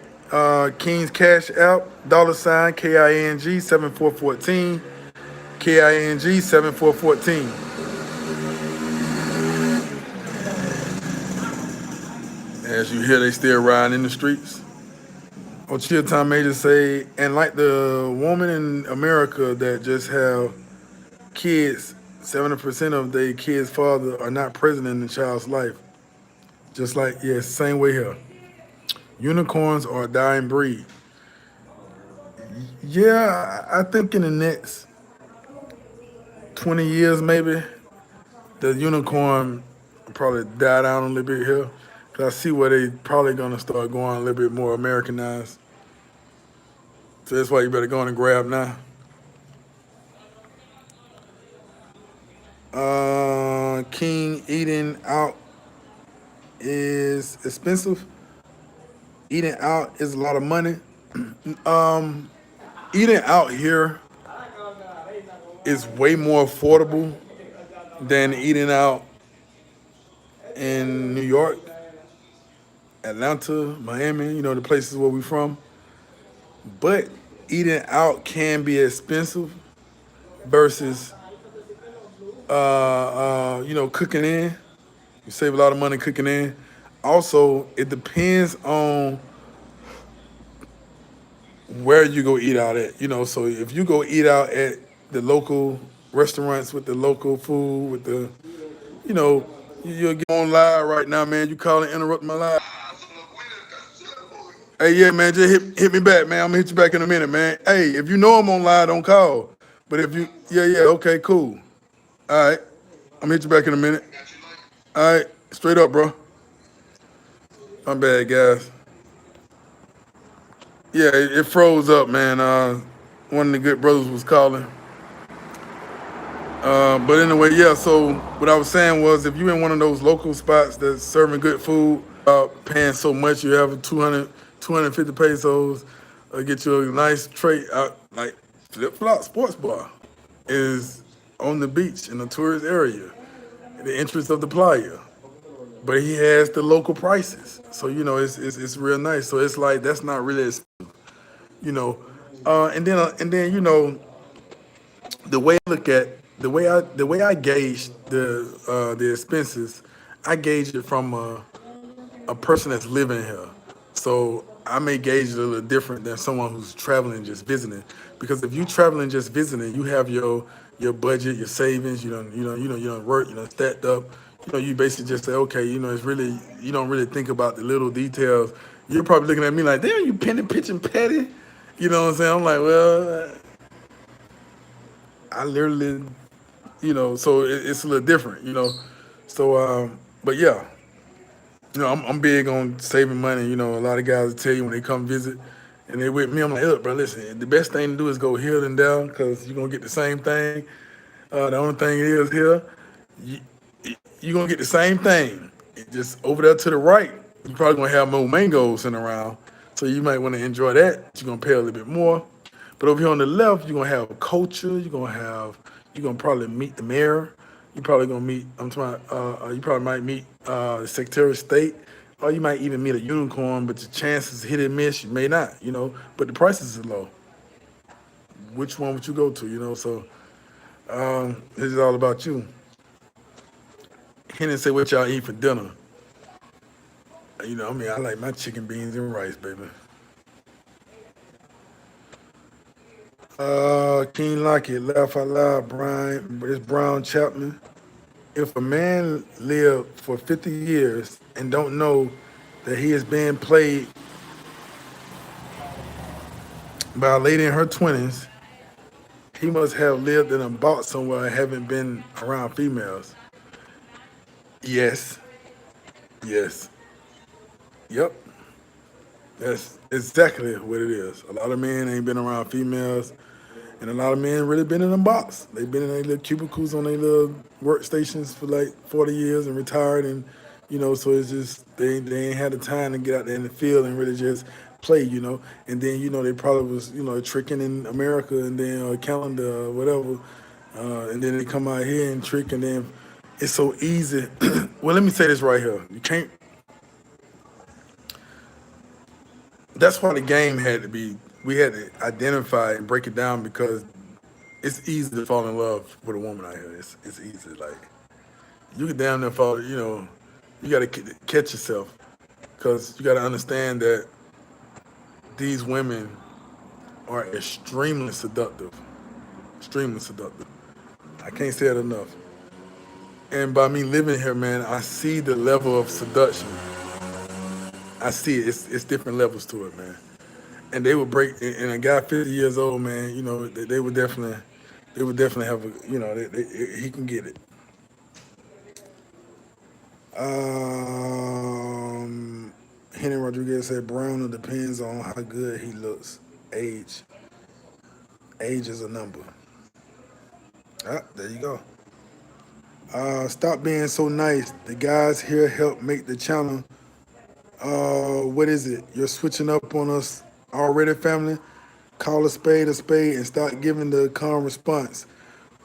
King's Cash App, $ KING 7414. KING 7414. As you hear, they still riding in the streets. Ochia Tom Major say, and like the woman in America that just have kids, 70% of their kids' father are not present in the child's life. Just like, yes, same way here. Unicorns are a dying breed. Yeah, I think in the next 20 years, maybe, the unicorn will probably die down a little bit here. Cause I see where they probably gonna start going a little bit more Americanized. So that's why you better go on and grab now. King, eating out is expensive. Eating out is a lot of money. Eating out here is way more affordable than eating out in New York, Atlanta, Miami, the places where we from. But eating out can be expensive versus, cooking in. You save a lot of money cooking in. Also, it depends on where you go eat out at. So if you go eat out at the local restaurants with the local food, with the, you'll get on live right now, man. You call and interrupt my live. Hey, yeah, man, just hit me back, man. I'm gonna hit you back in a minute, man. Hey, if you know I'm on live, don't call. But if you, yeah, okay, cool. All right, I'm gonna hit you back in a minute. All right, straight up, bro. My bad, guys. Yeah, it froze up, man. One of the good brothers was calling. But anyway, yeah. So what I was saying was, if you in one of those local spots that's serving good food, paying so much, you have 200, 250 pesos, get you a nice tray out like Flip Flop Sports Bar is on the beach in a tourist area, in the entrance of the playa. But he has the local prices, so it's real nice. So it's like that's not really, you know, and then the way I look at the way I gauge the expenses, I gauge it from a person that's living here. So I may gauge it a little different than someone who's traveling just visiting. Because if you traveling just visiting, you have your budget, your savings. You don't work. Stacked up. You basically just say, okay. It's really you don't really think about the little details. You're probably looking at me like, damn, you penny pitching petty. You know what I'm saying? I'm like, well, I literally, so it's a little different. So, but yeah, I'm big on saving money. A lot of guys will tell you when they come visit and they with me, I'm like, look, bro, listen, the best thing to do is go here and down because you're gonna get the same thing. The only thing is here, you, you're gonna get the same thing. Just over there to the right, you're probably gonna have more mangoes sitting around. So you might want to enjoy that. You're gonna pay a little bit more. But over here on the left, you're gonna have culture. You're gonna probably meet the mayor. You probably gonna meet. I'm talking about. You probably might meet the Secretary of State, or you might even meet a unicorn. But the chances hit and miss, you may not. But the prices are low. Which one would you go to? So this is all about you. He didn't say what y'all eat for dinner. I like my chicken, beans, and rice, baby. King Lockett, laugh out loud, Brian. It's Brown Chapman. If a man lived for 50 years and don't know that he is being played by a lady in her 20s, he must have lived in a box somewhere and haven't been around females. Yes, yes, yep. That's exactly what it is. A lot of men ain't been around females, and a lot of men really been in a box. They've been in their little cubicles on their little workstations for like 40 years and retired, and so it's just they ain't had the time to get out there in the field and really just play. And then they probably was tricking in America and then Canada or whatever, and then they come out here and trick, and then it's so easy. Well, let me say this right here. You can't. That's why the game had to be. We had to identify and break it down because it's easy to fall in love with a woman out here. It's easy. Like you can damn near fall. You got to catch yourself because you got to understand that these women are extremely seductive. Extremely seductive. I can't say it enough. And by me living here, man, I see the level of seduction. I see it. It's different levels to it, man. And they would break. And a guy 50 years old, man, they would definitely have a, he can get it. Henry Rodriguez said Brown, it depends on how good he looks. Age, age is a number. Ah, there you go. Stop being so nice. The guys here help make the channel. What is it? You're switching up on us already, family? Call a spade, and start giving the calm response.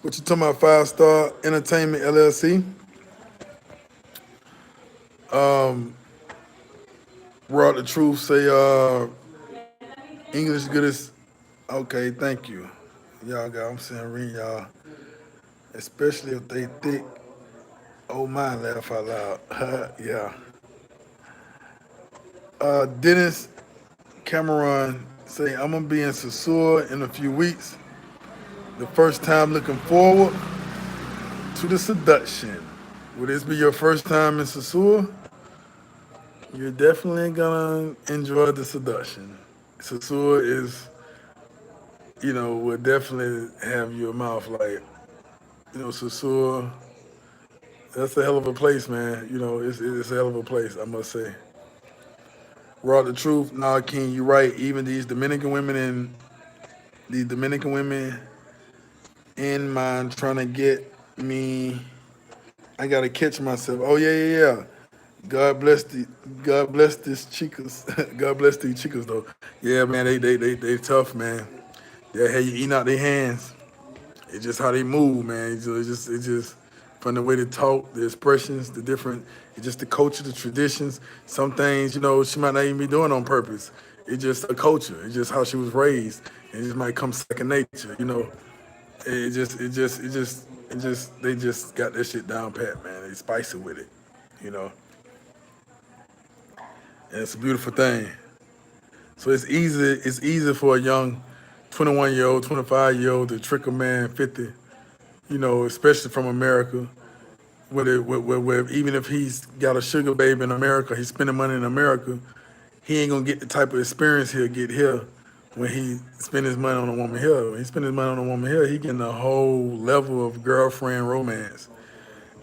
What you talking about, Five Star Entertainment LLC? Raw the truth, say English good as okay, thank you. Y'all got I'm saying read y'all. Especially if they thick. Oh my laugh out loud. Yeah. Dennis Cameron say I'm gonna be in Sosua in a few weeks. The first time looking forward to the seduction. Will this be your first time in Sosua? You're definitely gonna enjoy the seduction. Sosua is, will definitely have your mouth like, Sosua. That's a hell of a place, man. It's a hell of a place, I must say. Raw the truth, nah, King, you right. Even these Dominican women in mind trying to get me. I gotta catch myself. Oh yeah, yeah, yeah. God bless the God bless this chicas. God bless these chicas though. Yeah, man, they tough, man. Yeah, hey, you eating out their hands. It's just how they move, man. It's just from the way they talk, the expressions, the different. It's just the culture, the traditions. Some things, she might not even be doing on purpose. It's just a culture. It's just how she was raised. It just might come second nature. They just got that shit down pat, man. They spicy with it, you know. And it's a beautiful thing. So it's easy for a young 21-year-old, 25-year-old to trick a man 50, especially from America. Where even if he's got a sugar baby in America, he's spending money in America, he ain't gonna get the type of experience he'll get here when he spend his money on a woman here. When he spend his money on a woman here, he getting a whole level of girlfriend romance.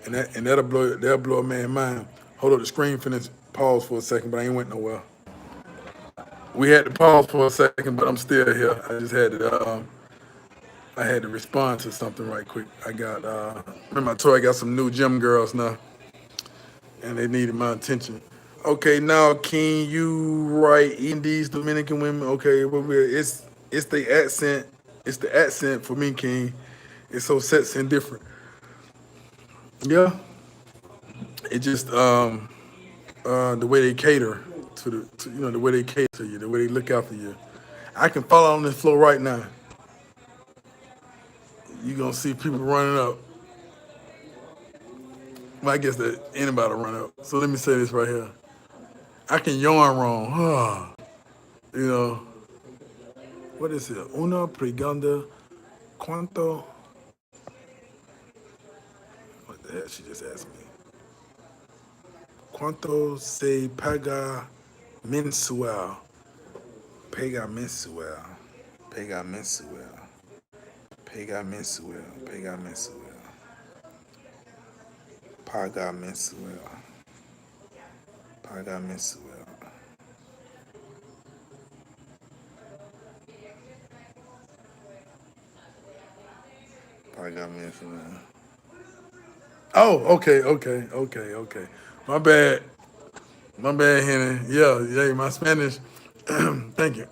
And that'll blow a man's mind. Hold up, the screen finished. Pause for a second, but I ain't went nowhere. We had to pause for a second, but I'm still here. I had to respond to something right quick. Remember I told you I got some new gym girls now, and they needed my attention. Okay, now can you write in these Dominican women? Okay, it's the accent. It's the accent for me, King. It's so sexy and different. Yeah, it just the way they cater the way they cater to you, the way they look after you. I can follow on this floor right now. You gonna see people running up. Well, I guess that anybody run up. So let me say this right here. I can yarn wrong. you know, what is it? Una pregunta cuánto? What the hell she just asked me? Cuánto se paga mensual? Paga mensual. Paga mensual. Paga mensual. Paga mensual. Paga mensual. Paga mensual. Paga mensual. Oh, okay, okay, okay, okay. My bad. My bad, Henry. Yeah, yeah, my Spanish. Thank you.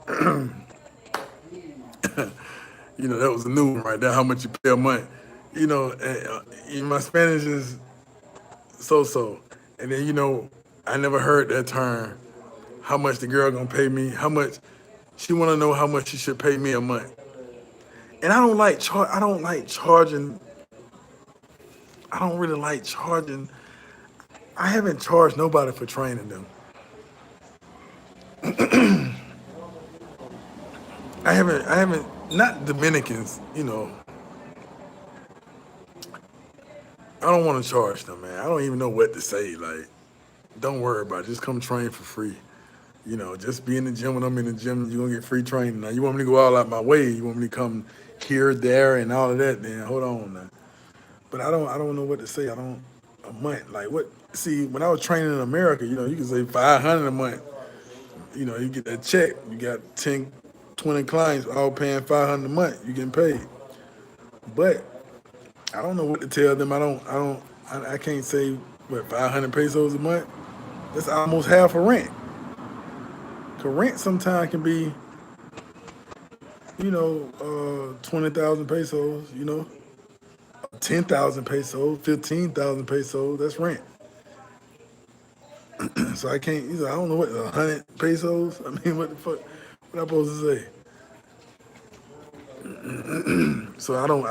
That was a new one right there. How much you pay a month? My Spanish is so. And then I never heard that term. How much the girl gonna pay me? How much she want to know how much she should pay me a month? And I don't like charging. I don't really like charging. I haven't charged nobody for training them. I haven't. Not Dominicans. I don't want to charge them, man. I don't even know what to say. Like, don't worry about it. Just come train for free. Just be in the gym when I'm in the gym. You're gonna get free training. Now, you want me to go all out my way? You want me to come here, there, and all of that? Then hold on now. But I don't know what to say. I don't a month. Like what? See, when I was training in America, you can say 500 a month. You get that check. You got 10, 20 clients all paying 500 a month. You getting paid. But I don't know what to tell them. I can't say what 500 pesos a month. That's almost half a rent. Cause rent sometimes can be 20,000 pesos. 10,000 pesos, 15,000 pesos. That's rent. So I can't. I don't know what 100 pesos. I mean, what the fuck? What I supposed to say? So I don't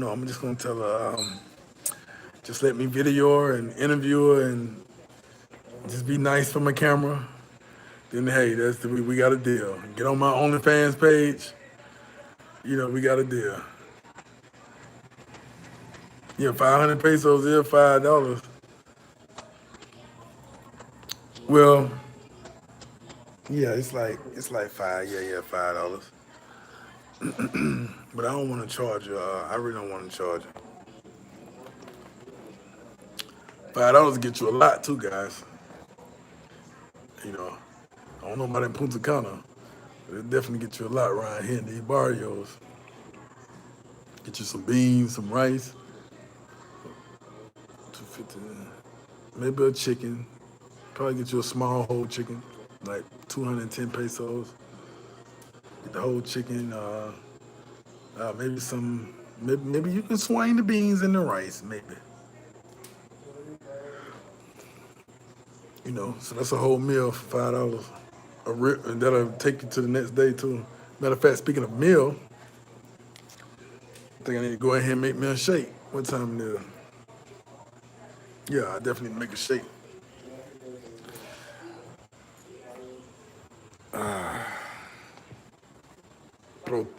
know. I'm just gonna tell her. Just let me video her and interview her and just be nice for my camera. Then hey, we got a deal. Get on my OnlyFans page. We got a deal. Yeah, 500 pesos is $5. Well, yeah, it's like five. Yeah, yeah, $5. But I don't want to charge you. I really don't want to charge you. $5 get you a lot too, guys. You know, I don't know about in Punta Cana, but it definitely get you a lot around here in these barrios. Get you some beans, some rice, 250, maybe a chicken. Probably get you a small whole chicken, like 210 pesos. Get the whole chicken. Maybe some. Maybe you can swing the beans and the rice. Maybe. So that's a whole meal for $5. And that'll take you to the next day too. Matter of fact, speaking of meal, I think I need to go ahead and make me a shake. What time it is? Yeah, I definitely need to make a shake.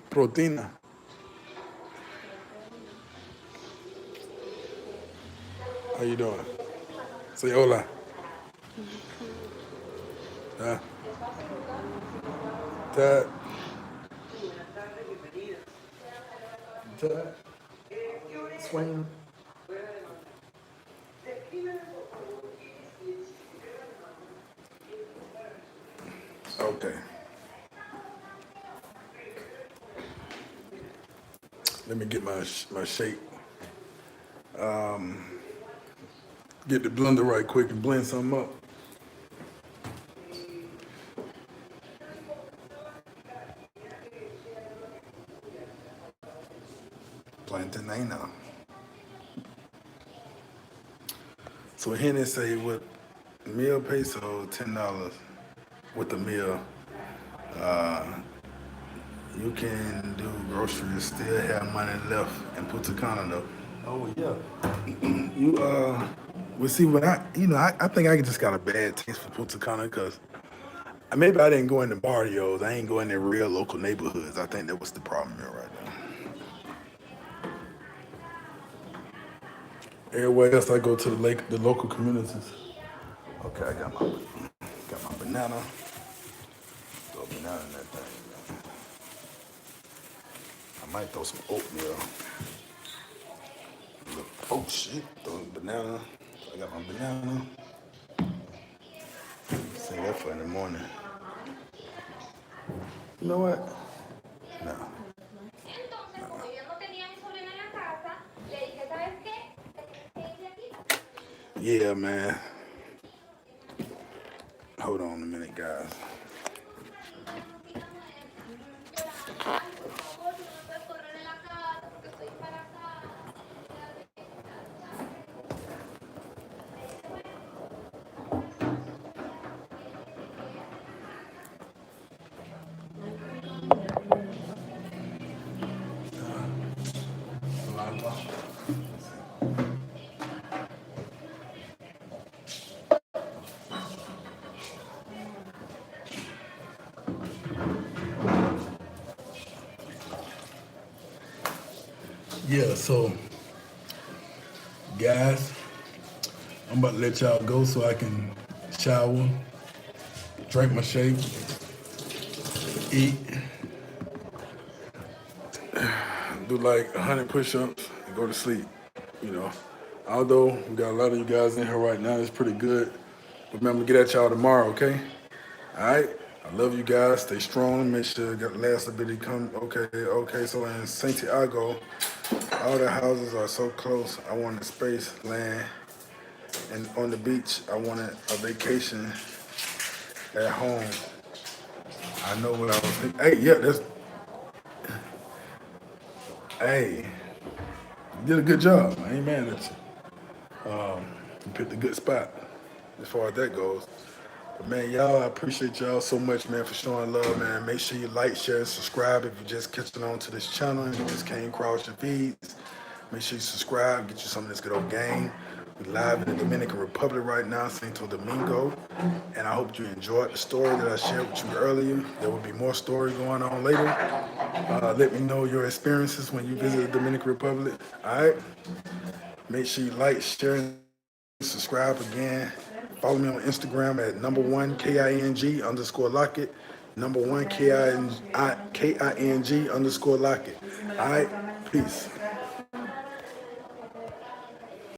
Proteina. How you doing? Say hola. Yeah. Tad. Tad. Swing. Okay. Let me get my shake. Get the blender right quick and blend something up. Plantain. So Henny say with meal peso $10 with the meal. You can do groceries, still have money left in Punta Cana though. Oh yeah. You well see what I think I just got a bad taste for Punta Cana because maybe I didn't go in the barrios. I ain't going in real local neighborhoods. I think that was the problem here right now. Everywhere else I go to the local communities. Okay, I got my banana. Throw a banana in that thing. I might throw some oatmeal. Oh shit, throw a banana. I got my banana. Save that for in the morning. You know what? No. Yeah, man. Hold on a minute, guys. Yeah, so guys, I'm about to let y'all go so I can shower, drink my shake, eat, do like 100 push-ups, and go to sleep. Although we got a lot of you guys in here right now, it's pretty good. Remember, get at y'all tomorrow, okay? All right. I love you guys. Stay strong. Make sure you got the last ability come. Okay. So in Santiago, all the houses are so close. I wanted space, land, and on the beach, I wanted a vacation at home. I know what I was thinking. Hey, yeah, hey, you did a good job. I ain't mad at you. You picked a good spot as far as that goes. But man, y'all, I appreciate y'all so much, man, for showing love, man. Make sure you like, share, and subscribe if you're just catching on to this channel and you just came across your feeds. Make sure you subscribe, get you some of this good old game. We're live in the Dominican Republic right now, Santo Domingo. And I hope you enjoyed the story that I shared with you earlier. There will be more stories going on later. Let me know your experiences when you visit the Dominican Republic. All right? Make sure you like, share, and subscribe again. Follow me on Instagram at #1KING_Lockett. #1KING_Lockett. All right? Peace.